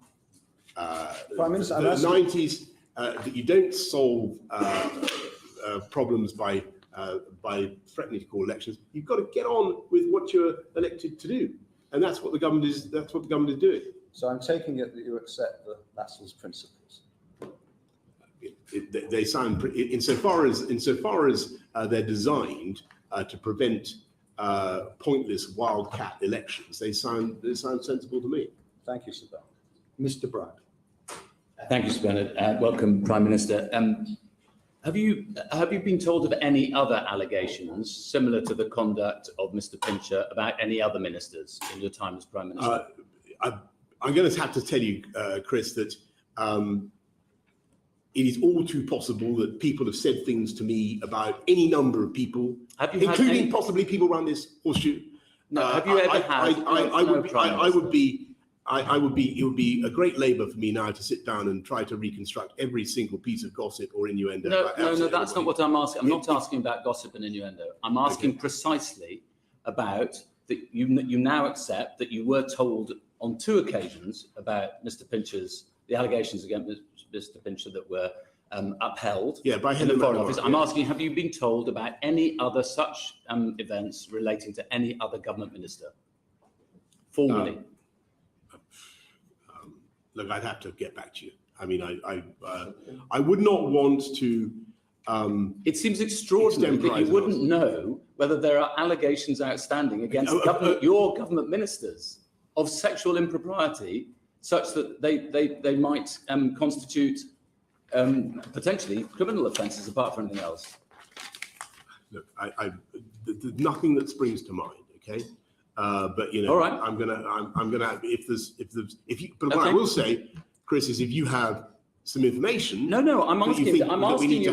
Minister, the 90s, that you don't solve problems by threatening to call elections. You've got to get on with what you're elected to do, and that's what the government is. That's what the government is doing. So I'm taking it that you accept the Lassalle's principles. They sound, insofar as they're designed to prevent pointless wildcat elections, they sound sensible to me. Thank you, Sir Bernard. Mr. Brand. Thank you, Sir Bernard. Welcome, Prime Minister. Have you been told of any other allegations similar to the conduct of Mr. Pincher about any other ministers in your time as Prime Minister? I'm going to have to tell you, Chris, that it is all too possible that people have said things to me about any number of people, Have you had including any- possibly people around this horseshoe. No, have you ever had? It would be a great labour for me now to sit down and try to reconstruct every single piece of gossip or innuendo. No, about no, no, absolutely that's not everybody. what I'm asking. I'm not asking about gossip and innuendo. I'm asking precisely about that you now accept that you were told on 2 occasions about Mr. Pincher's, the allegations against Mr. Pincher that were upheld by in the Helen Foreign McNamara, Office. I'm asking, have you been told about any other such events relating to any other government minister? Formally. Look, I'd have to get back to you. I mean, I would not want to. It seems extraordinary that you wouldn't know whether there are allegations outstanding against your government ministers of sexual impropriety, such that they might constitute potentially criminal offences apart from anything else. Look, there's nothing that springs to mind. Okay. But you know, all right. I'm gonna but what I will say, Chris, is if you have some information. No, I'm asking you, Prime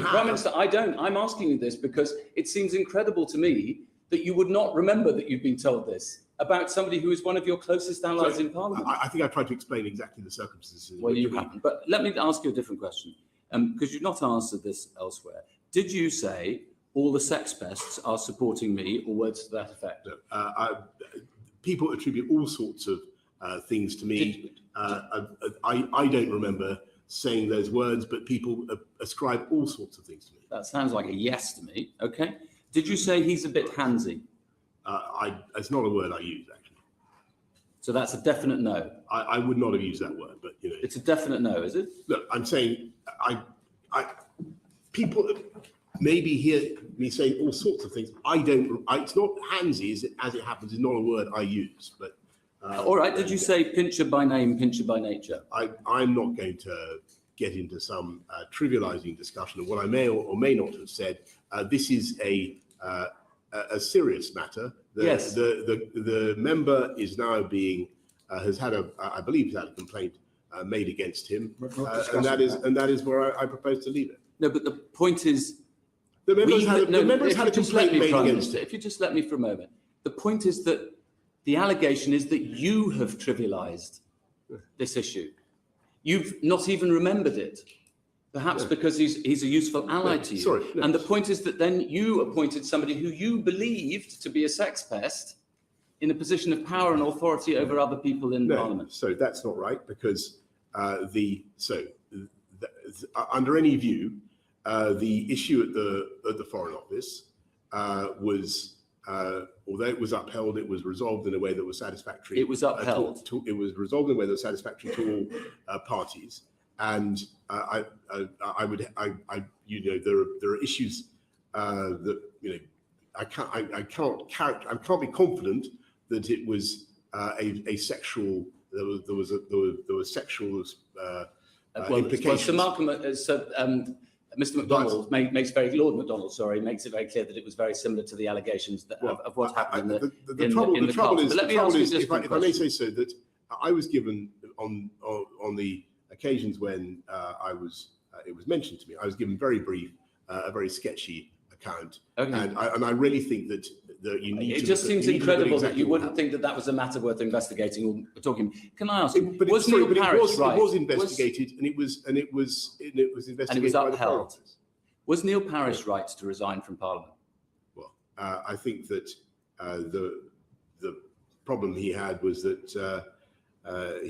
Prime Minister, I'm asking you this because it seems incredible to me that you would not remember that you've been told this about somebody who is one of your closest allies in Parliament. I think I tried to explain exactly the circumstances. Well, you haven't. But let me ask you a different question, because you've not answered this elsewhere. Did you say all the sex pests are supporting me, or words to that effect? People attribute all sorts of things to me. I don't remember saying those words, but people ascribe all sorts of things to me. That sounds like a yes to me. Okay. Did you say he's a bit handsy? It's not a word I use, actually. So that's a definite no. I would not have used that word, but you know. It's a definite no, is it? Look, I'm saying people maybe hear me say all sorts of things. It's not handsy, as it happens, is not a word I use, but. All right. Did you say pincher by name, pincher by nature? I'm not going to get into some trivializing discussion of what I may or may not have said. This is a serious matter. Yes. The member is now being has had I believe he's had a complaint made against him, and that is where I propose to leave it. No, but the point is, the members had a complaint made against him. If you just let me for a moment, the point is that the allegation is that you have trivialized this issue. You've not even remembered it, perhaps because he's a useful ally to you. And the point is that then you appointed somebody who you believed to be a sex pest in a position of power and authority over other people in Parliament. So that's not right, because under any view, the issue at the Foreign Office was. Although it was upheld, it was resolved in a way that was satisfactory. It was upheld. It was resolved in a way that was satisfactory to all parties. And there are issues that I can't be confident that it was a sexual. There was sexual implications. Well, Sir Malcolm, Mr. McDonald Lord McDonald, makes it very clear that it was very similar to the allegations of what happened in the trouble is, But let me ask you this if I may say so, that I was given on the occasions when it was mentioned to me, I was given very brief, a very sketchy account, and I really think that you need. It just seems incredible that you wouldn't think that was a matter worth investigating or talking. Can I ask you? Was Neil Parish right? It was investigated, and it was investigated. And it was upheld. Was Neil Parish right to resign from Parliament? Well, I think that the problem he had was that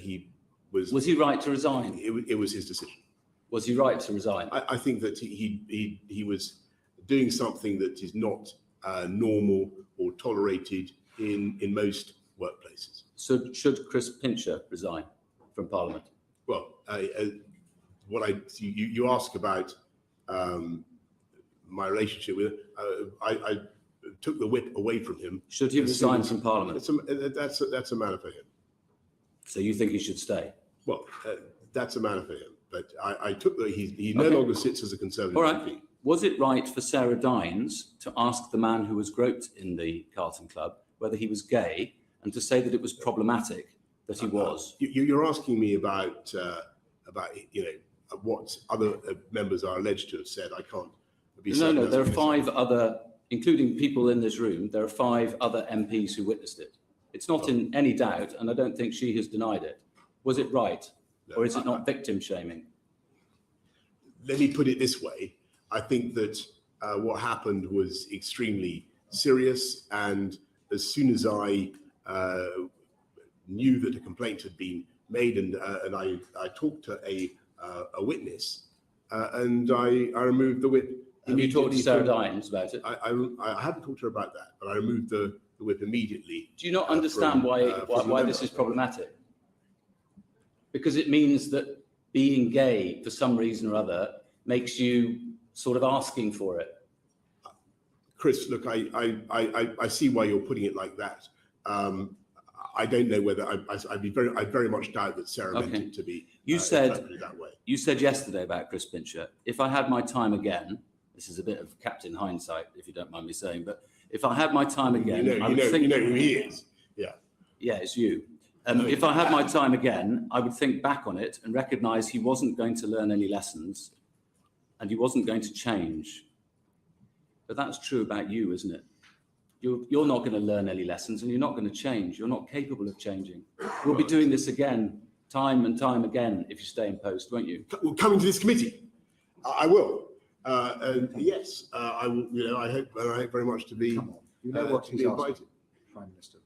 he was. Was he right to resign? It was his decision. Was he right to resign? I think that he was doing something that is not normal or tolerated in most workplaces. So should Chris Pincher resign from Parliament? Well, you ask about my relationship with him. I took the whip away from him. Should he resign from Parliament? That's a matter for him. So you think he should stay? Well, that's a matter for him. But I took he no longer sits as a Conservative. All right. MP. Was it right for Sarah Dines to ask the man who was groped in the Carlton Club whether he was gay, and to say that it was problematic that he was? You're asking me about what other members are alleged to have said. I can't be No, certain. no, That's there are what he 5 other, including people in this room, there are 5 other MPs who witnessed it. It's not in any doubt, and I don't think she has denied it. Was it right? said. Or is it not victim shaming? Let me put it this way. I think that what happened was extremely serious, and as soon as I knew that a complaint had been made, and I talked to a witness, and I removed the whip. Have you talked to Sarah Dines about it? I haven't talked to her about that, but I removed the whip immediately. Do you not understand why this is problematic? Because it means that being gay, for some reason or other, makes you sort of asking for it. Chris, look, I see why you're putting it like that. I don't know whether I very much doubt that Sarah meant it to be. You said interpreted that way. You said yesterday about Chris Pincher, if I had my time again, this is a bit of Captain Hindsight, if you don't mind me saying, but if I had my time again, you know who he is. Yeah. Yeah, it's you. If I had my time again, I would think back on it and recognise he wasn't going to learn any lessons and he wasn't going to change. But that's true about you, isn't it? You're not going to learn any lessons and you're not going to change. You're not capable of changing. We'll be doing this again, time and time again, if you stay in post, won't you? Well, coming to this committee, I will. And yes, I will. You know, I hope very much to be. Come on. You know what to he's be asking, invited. Prime Minister.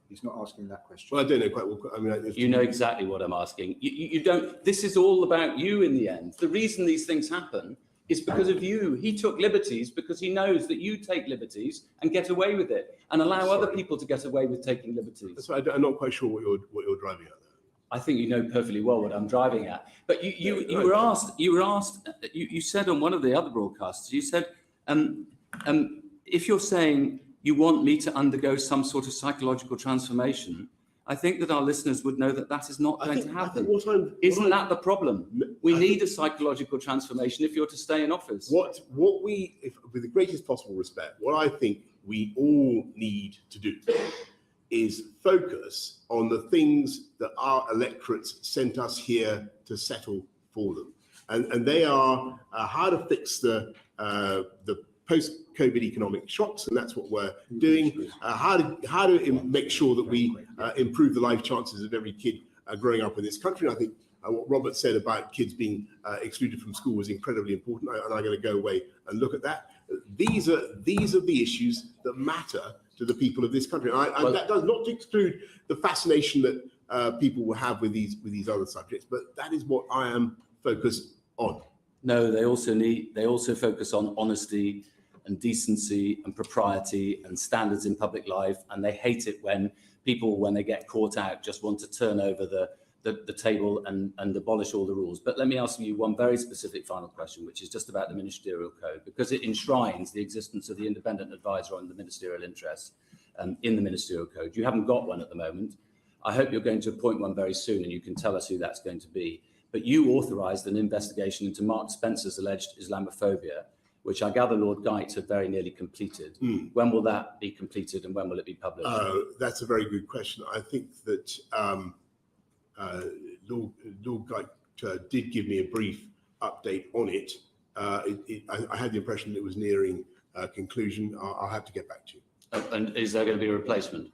He's not asking that question. Well, I don't know quite well. I mean, You know exactly what I'm asking. You don't. This is all about you in the end. The reason these things happen is because of you. He took liberties because he knows that you take liberties and get away with it, and allow other people to get away with taking liberties. That's why I'm not quite sure what you're driving at there. I think you know perfectly well what I'm driving at. But you were asked. You said on one of the other broadcasts. You said, if you're saying you want me to undergo some sort of psychological transformation, I think that our listeners would know that that is not going to happen. Isn't that the problem? We need a psychological transformation if you're to stay in office. With the greatest possible respect, what I think we all need to do is focus on the things that our electorates sent us here to settle for them. And they are how to fix the post-COVID economic shocks, and that's what we're doing. How to make sure that we improve the life chances of every kid growing up in this country. And I think what Robert said about kids being excluded from school was incredibly important, and I'm going to go away and look at that. These are the issues that matter to the people of this country. And that does not exclude the fascination that people will have with these other subjects, but that is what I am focused on. No, they also focus on honesty and decency and propriety and standards in public life, and they hate it when people, when they get caught out, just want to turn over the table and abolish all the rules. But let me ask you one very specific final question, which is just about the ministerial code, because it enshrines the existence of the independent advisor on the ministerial interests in the ministerial code. You haven't got one at the moment. I hope you're going to appoint one very soon, and you can tell us who that's going to be. But you authorised an investigation into Mark Spencer's alleged Islamophobia, which I gather Lord Geit had very nearly completed. When will that be completed and when will it be published? That's a very good question. I think that Lord Geit did give me a brief update on it. I had the impression that it was nearing conclusion. I'll have to get back to you. And is there going to be a replacement?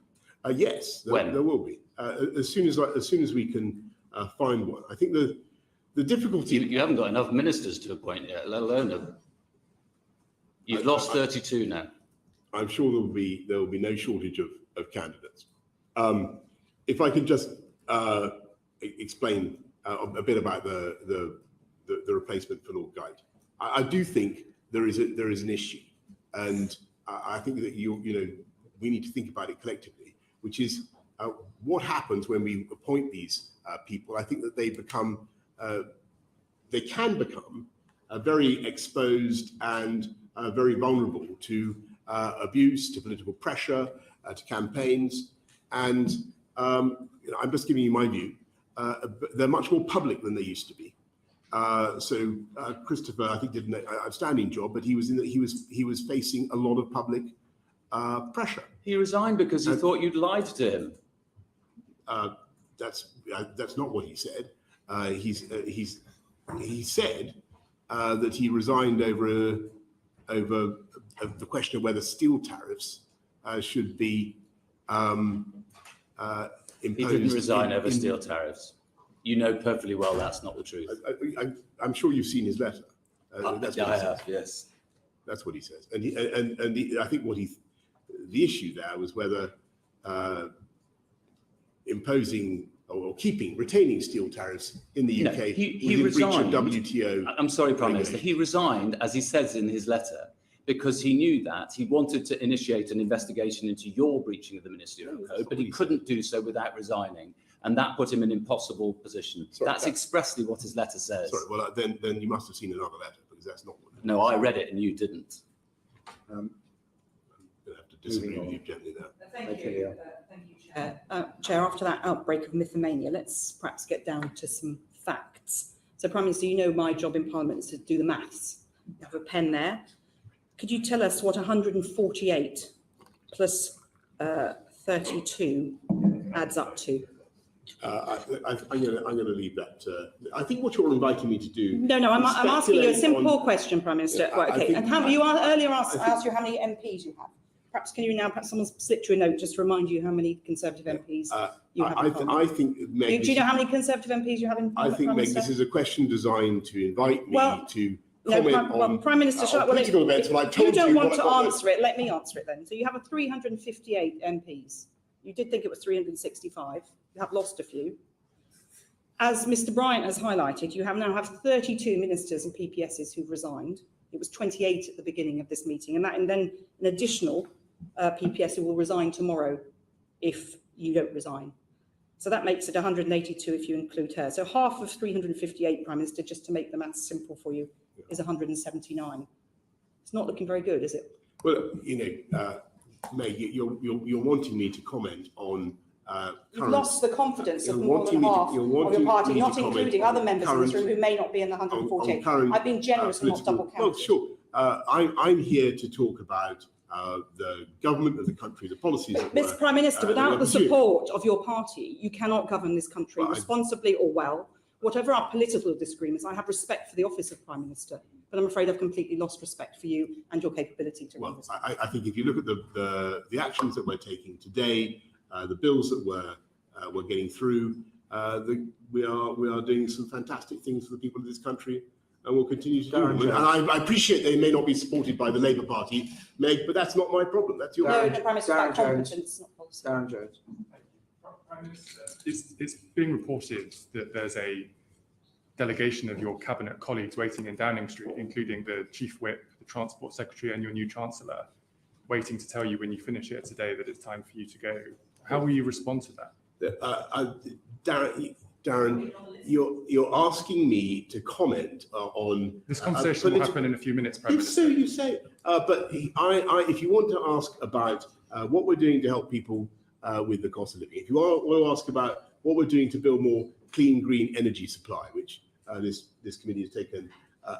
Yes, there will be. As soon as we can find one. I think the difficulty. You haven't got enough ministers to appoint yet, let alone you've lost 32 now. I'm sure there will be no shortage of candidates. If I could just explain a bit about the replacement for Lord Geit. I do think there is an issue, and I think that we need to think about it collectively, which is what happens when we appoint these people. I think that they can become very exposed and very vulnerable to abuse, to political pressure, to campaigns. And I'm just giving you my view. They're much more public than they used to be. So Christopher, I think, did an outstanding job, but he was facing a lot of public pressure. He resigned because he thought you'd lied to him. That's not what he said. he said that he resigned over the question of whether steel tariffs should be imposed. He didn't resign over steel tariffs. You know perfectly well that's not the truth. I'm sure you've seen his letter. That's what I he have, says. yes. That's what he says. I think the issue there was whether imposing or retaining steel tariffs in the UK he was in breach of resigned. WTO. I'm sorry, Prime Minister. He resigned, as he says in his letter, because he knew that he wanted to initiate an investigation into your breaching of the ministerial code, but he couldn't do so without resigning. And that put him in an impossible position. That's expressly what his letter says. Sorry, well, then you must have seen another letter, because that's not what. No, I read it and you didn't. I'm going to have to disagree with you gently there. Thank you, Chair. Chair, after that outbreak of mythomania, let's perhaps get down to some facts. So, Prime Minister, you know my job in Parliament is to do the maths. You have a pen there. Could you tell us what 148 plus 32 adds up to? I'm going to leave that. I think what you're inviting me to do. No, I'm asking you a simple question, Prime Minister. Right, okay. And earlier asked you how many MPs you have. Perhaps can you now? Perhaps someone slipped you a note just to remind you how many Conservative MPs you have. I think. Meg, do you know how many Conservative MPs you have in Parliament? I think, Meg, this is a question designed to invite me to comment on Prime Minister, political events. But I've told you don't want to answer it. Let me answer it then. So you have 358 MPs. You did think it was 365. You have lost a few. As Mr. Bryant has highlighted, you now have 32 ministers and PPSs who've resigned. It was 28 at the beginning of this meeting, and then an additional PPS who will resign tomorrow if you don't resign. So that makes it 182 if you include her. So half of 358, Prime Minister, just to make the maths simple for you, is 179. It's not looking very good, is it? Well, Meg, you're wanting me to comment on. You've lost the confidence of more than half of your party, not including other members in this room who may not be in the 148. I've been generous and not double counted. Well, sure. I'm here to talk about the government of the country, the policies. Mr. Prime Minister, without the support of your party, you cannot govern this country responsibly or well. Whatever our political disagreements, I have respect for the office of Prime Minister, but I'm afraid I've completely lost respect for you and your capability to run this. I think if you look at the actions that we're taking today, the bills that we're getting through, we are doing some fantastic things for the people of this country, and we'll continue to do them. And I appreciate they may not be supported by the Labour Party, Meg, but that's not my problem. That's your problem. No, Prime Minister, about competence, not policy. Darren Jones. Prime Minister, it's being reported that there's a delegation of your cabinet colleagues waiting in Downing Street, including the Chief Whip, the Transport Secretary, and your new Chancellor, waiting to tell you when you finish here today that it's time for you to go. How will you respond to that? Darren, you're asking me to comment on this conversation will happen in a few minutes, Prime Minister. So you say, but if you want to ask about what we're doing to help people with the cost of living, if you want to ask about what we're doing to build more clean, green energy supply, which this committee has taken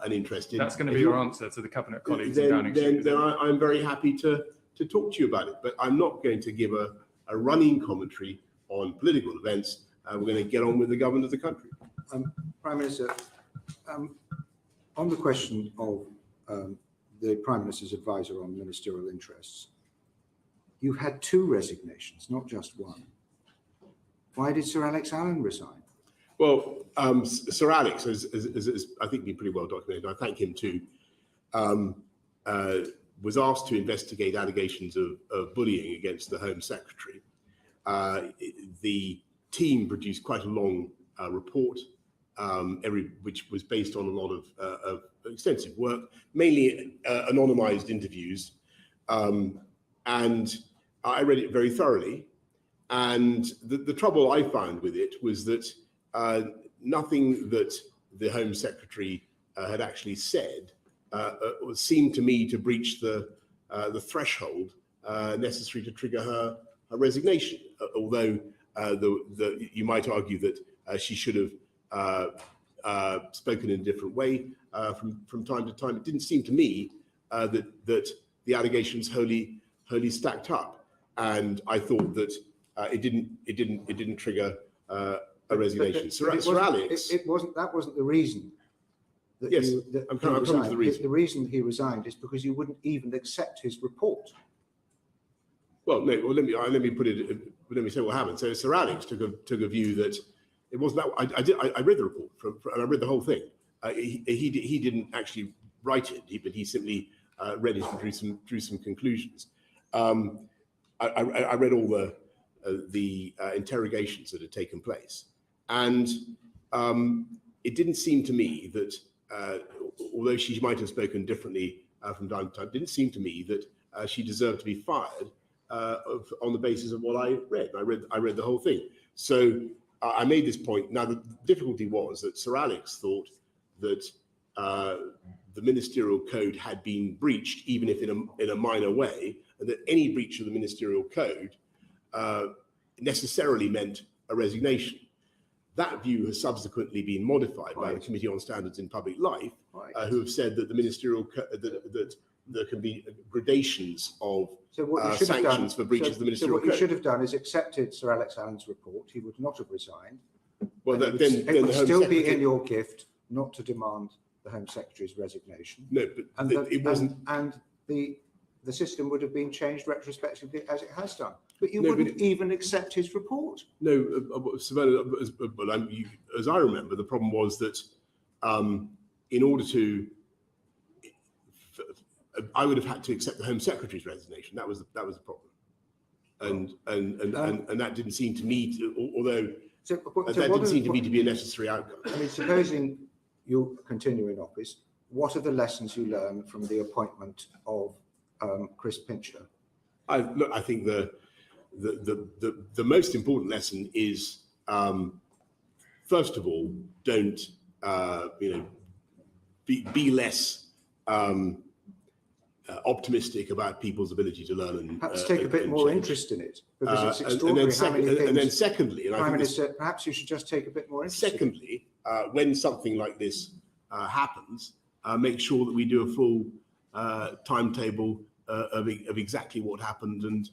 an interest in. That's going to be your answer to the cabinet colleagues in Downing Street. Then I'm very happy to talk to you about it, but I'm not going to give a running commentary on political events. We're going to get on with the government of the country. Prime Minister, on the question of the Prime Minister's advisor on ministerial interests, you had 2 resignations, not just one. Why did Sir Alex Allen resign? Well, Sir Alex, as I think been pretty well documented, I thank him too, was asked to investigate allegations of bullying against the Home Secretary. The team produced quite a long report, which was based on a lot of extensive work, mainly anonymized interviews, and I read it very thoroughly. And the trouble I found with it was that nothing that the Home Secretary had actually said seemed to me to breach the threshold necessary to trigger her resignation. Although you might argue that she should have spoken in a different way from time to time. It didn't seem to me that the allegations wholly stacked up, and I thought that it didn't trigger a resignation. Sir Alex. That wasn't the reason that Yes, you, that I'm he coming to resigned. the reason. The reason he resigned is because you wouldn't even accept his report. Well, no. Well, let me say what happened. So Sir Alex took a view that it wasn't that. I read the report and I read the whole thing. He didn't actually write it, but he simply read it and drew some conclusions. I read all the interrogations that had taken place, and it didn't seem to me that, although she might have spoken differently from time to time, it didn't seem to me that she deserved to be fired on the basis of what I read. I read the whole thing. So I made this point. Now, the difficulty was that Sir Alex thought that the ministerial code had been breached, even if in a minor way, and that any breach of the ministerial code necessarily meant a resignation. That view has subsequently been modified by the Committee on Standards in Public Life, who have said that the ministerial that there can be gradations of sanctions for breaches of the ministerial code. So what you should have done is accepted Sir Alex Allen's report. He would not have resigned. Well, it would still be in your gift not to demand the Home Secretary's resignation. No, but it wasn't. And the system would have been changed retrospectively as it has done. But you wouldn't even accept his report. No, Savannah, as I remember, the problem was that in order to, I would have had to accept the Home Secretary's resignation. That was the problem, and that didn't seem to me to, although that didn't seem to me to be a necessary outcome. I mean, supposing you continue in office, what are the lessons you learn from the appointment of Chris Pincher? I think the most important lesson is, first of all, don't be less optimistic about people's ability to learn and perhaps take a bit more interest in it, because it's extraordinary how many things. And then secondly, and Prime Minister, perhaps you should just take a bit more interest. Secondly, when something like this happens, make sure that we do a full timetable of exactly what happened and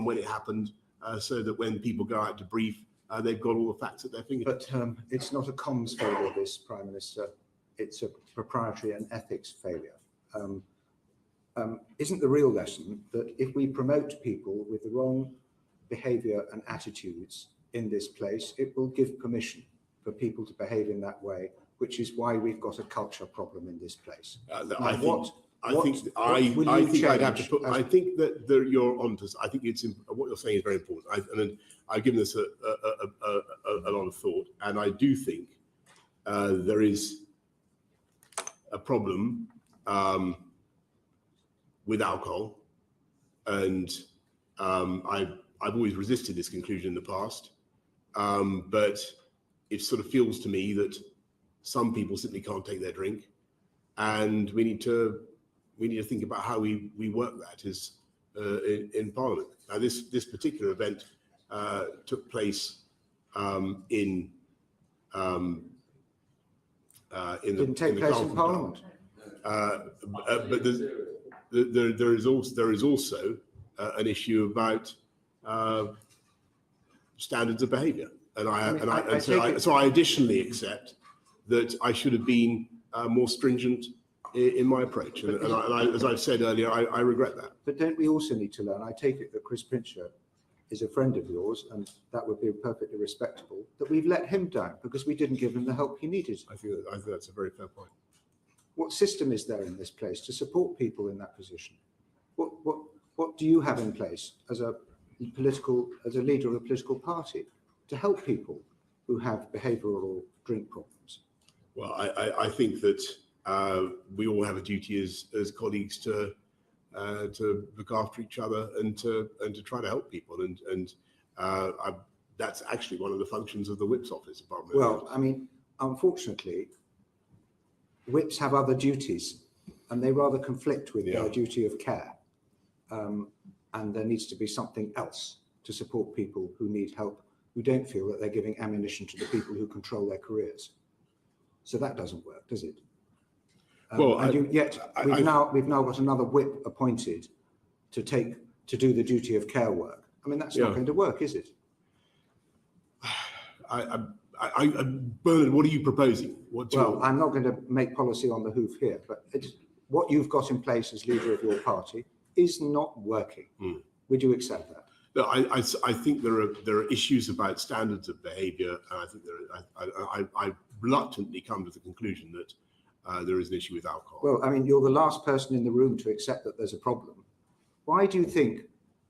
when it happened, so that when people go out to brief, they've got all the facts at their fingertips. But it's not a comms failure, this, Prime Minister. It's a proprietary and ethics failure. Isn't the real lesson that if we promote people with the wrong behaviour and attitudes in this place, it will give permission for people to behave in that way, which is why we've got a culture problem in this place. I think I'd have to put. I think that you're onto. I think what you're saying is very important. And I've given this a lot of thought, and I do think there is a problem with alcohol, and I've always resisted this conclusion in the past, but it sort of feels to me that some people simply can't take their drink, and we need to think about how we work that in Parliament. Now, this particular event took place in Parliament. But there is also an issue about standards of behaviour, so I additionally accept that I should have been more stringent in my approach, and as I've said earlier, I regret that. But don't we also need to learn? I take it that Chris Pincher is a friend of yours, and that would be perfectly respectable, that we've let him down because we didn't give him the help he needed. I think that's a very fair point. What system is there in this place to support people in that position? What do you have in place as a leader of a political party to help people who have behavioural or drink problems? Well, I think that we all have a duty as colleagues to look after each other and to try to help people, and that's actually one of the functions of the Whip's office. Well, I mean, unfortunately, Whips have other duties, and they rather conflict with their duty of care. And there needs to be something else to support people who need help, who don't feel that they're giving ammunition to the people who control their careers. So that doesn't work, does it? We've now got another Whip appointed to do the duty of care work. I mean, that's not going to work, is it? Bernard, what are you proposing? Well, I'm not going to make policy on the hoof here, but what you've got in place as leader of your party is not working. Would you accept that? No, I think there are issues about standards of behaviour, and I think I reluctantly come to the conclusion that there is an issue with alcohol. Well, I mean, you're the last person in the room to accept that there's a problem. Why do you think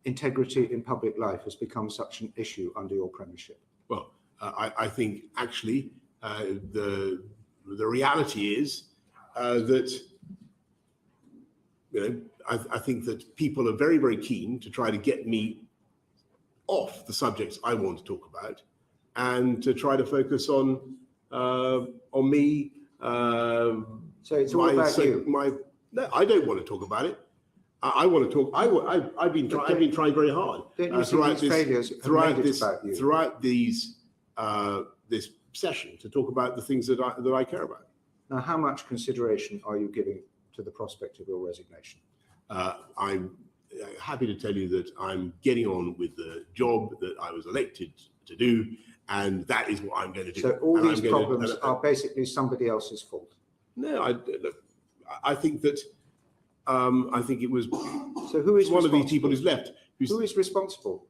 integrity in public life has become such an issue under your premiership? Well, I think actually the reality is that I think that people are very, very keen to try to get me off the subjects I want to talk about, and to try to focus on me. So it's all about you. No, I don't want to talk about it. I want to talk. I've been trying very hard throughout this session to talk about the things that I care about. Now, how much consideration are you giving to the prospect of your resignation? I'm happy to tell you that I'm getting on with the job that I was elected to do, and that is what I'm going to do. So all these problems are basically somebody else's fault? No, I think that I think it was so who is one of these people who's left. Who is responsible?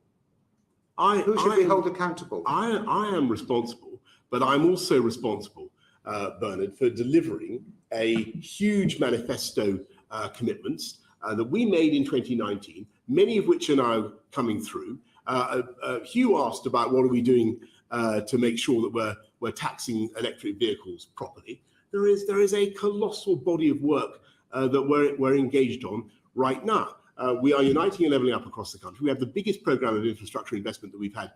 Who should be held accountable? I am responsible, but I'm also responsible, Bernard, for delivering a huge manifesto commitments that we made in 2019, many of which are now coming through. Hugh asked about what are we doing to make sure that we're taxing electric vehicles properly. There is a colossal body of work that we're engaged on right now. We are uniting and levelling up across the country. We have the biggest program of infrastructure investment that we've had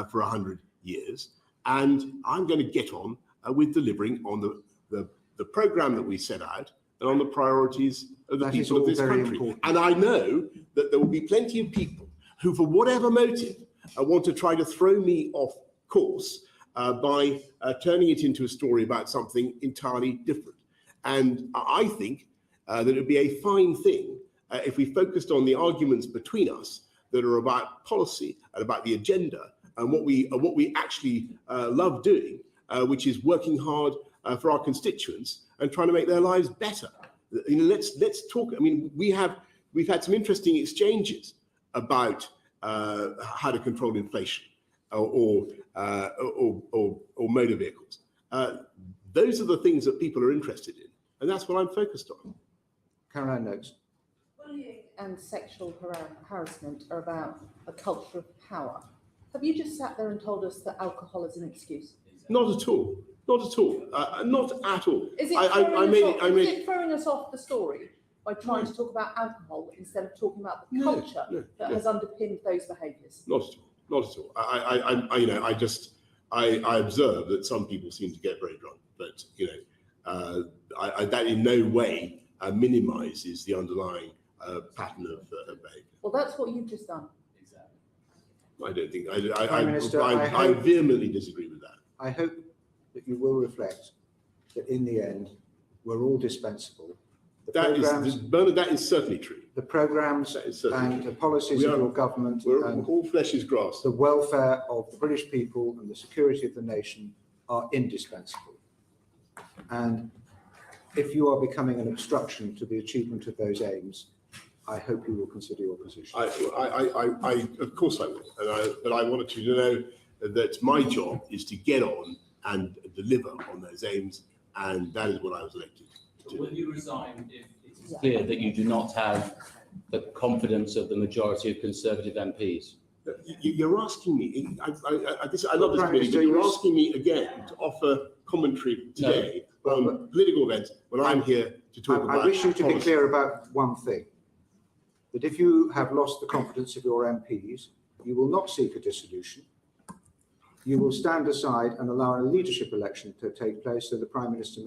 for 100 years. And I'm going to get on with delivering on the program that we set out and on the priorities of the people of this country. Important. And I know that there will be plenty of people who, for whatever motive, want to try to throw me off course by turning it into a story about something entirely different. And I think that it would be a fine thing if we focused on the arguments between us that are about policy and about the agenda and what we actually love doing, which is working hard for our constituents and trying to make their lives better. Let's talk. I mean, we've had some interesting exchanges about how to control inflation or motor vehicles. Those are the things that people are interested in, and that's what I'm focused on. Caroline notes. Bullying and sexual harassment are about a culture of power. Have you just sat there and told us that alcohol is an excuse? Not at all. Not at all. Not at all. Is it throwing us off the story by trying to talk about alcohol instead of talking about the culture that has underpinned those behaviours? Not at all. Not at all. I observe that some people seem to get very drunk, but that in no way minimises the underlying pattern of behaviour. Well, that's what you've just done. I don't think. Prime Minister, I vehemently disagree with that. I hope that you will reflect that in the end, we're all dispensable. Bernard, that is certainly true. The programmes and the policies of your government and all flesh is grass. The welfare of the British people and the security of the nation are indispensable. And if you are becoming an obstruction to the achievement of those aims, I hope you will consider your position. Of course I will. But I wanted you to know that my job is to get on and deliver on those aims, and that is what I was elected to do. Will you resign if it is clear that you do not have the confidence of the majority of Conservative MPs? You're asking me, I love this committee, but you're asking me again to offer commentary today on political events when I'm here to talk about I wish you to policy. be clear about one thing, that if you have lost the confidence of your MPs, you will not seek a dissolution. You will stand aside and allow a leadership election to take place so the Prime Minister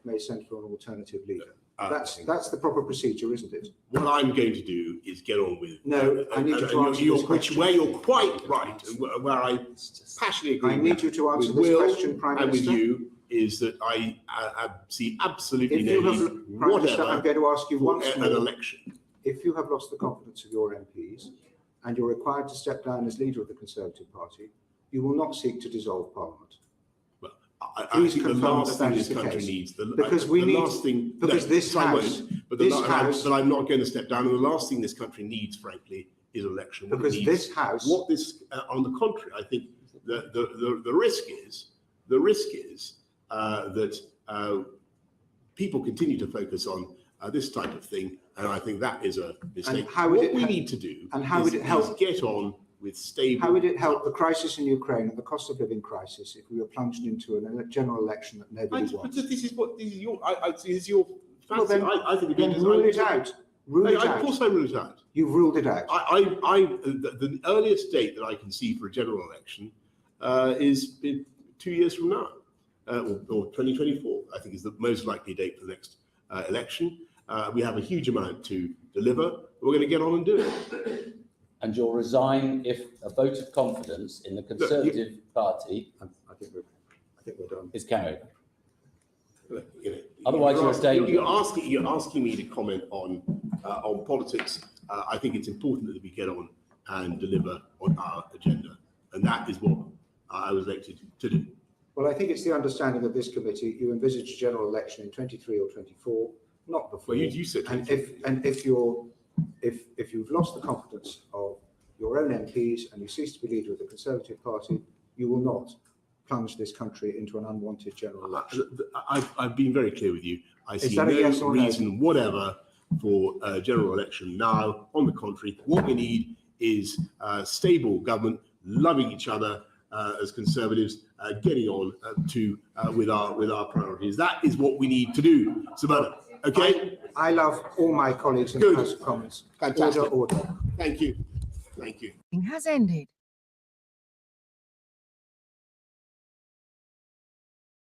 may send for an alternative leader. That's the proper procedure, isn't it? What I'm going to do is get on with. No, I need you to answer this question. Where you're quite right, and where I passionately agree. I need you to answer this question, Prime Minister. And with you is that I see absolutely no need whatever. I'm going to ask you once more. An election. If you have lost the confidence of your MPs and you're required to step down as leader of the Conservative Party, you will not seek to dissolve Parliament. I Please think the confirm last that thing that this is the country case. needs, Because we need- because this I House- won't, but this House- but I'm not going to step down. And the last thing this country needs, frankly, is an election. What it Because needs- this House- what this, on the contrary, I think the risk is that people continue to focus on this type of thing, and I think that is a mistake. What we need to do is get on with stable. How would it help the crisis in Ukraine and the cost of living crisis if we were plunged into a general election that nobody wants? But this is your Well, fancy. then- I think then rule it out. Rule it out. Of course I rule it out. You've ruled it out. The earliest date that I can see for a general election is in 2 years from now, or 2024, I think is the most likely date for the next election. We have a huge amount to deliver. We're going to get on and do it. And you'll resign if a vote of confidence in the Conservative Party I think we're done. is carried. You know, Otherwise, you're staying. You're asking me to comment on politics. I think it's important that we get on and deliver on our agenda, and that is what I was elected to do. Well, I think it's the understanding of this committee, you envisage a general election in 23 or 24, not before. Well, you said and if you've lost the confidence of your own MPs and you cease to be leader of the Conservative Party, you will not plunge this country into an unwanted general election. I've been very clear with you. I Is see that a no yes or no? reason whatever for a general election now. On the contrary, what we need is stable government, loving each other as Conservatives, getting on with our priorities. That is what we need to do, Savannah. Okay. I love all my colleagues in the House of Commons. Fantastic. Order. Thank you. Thank you. Has ended.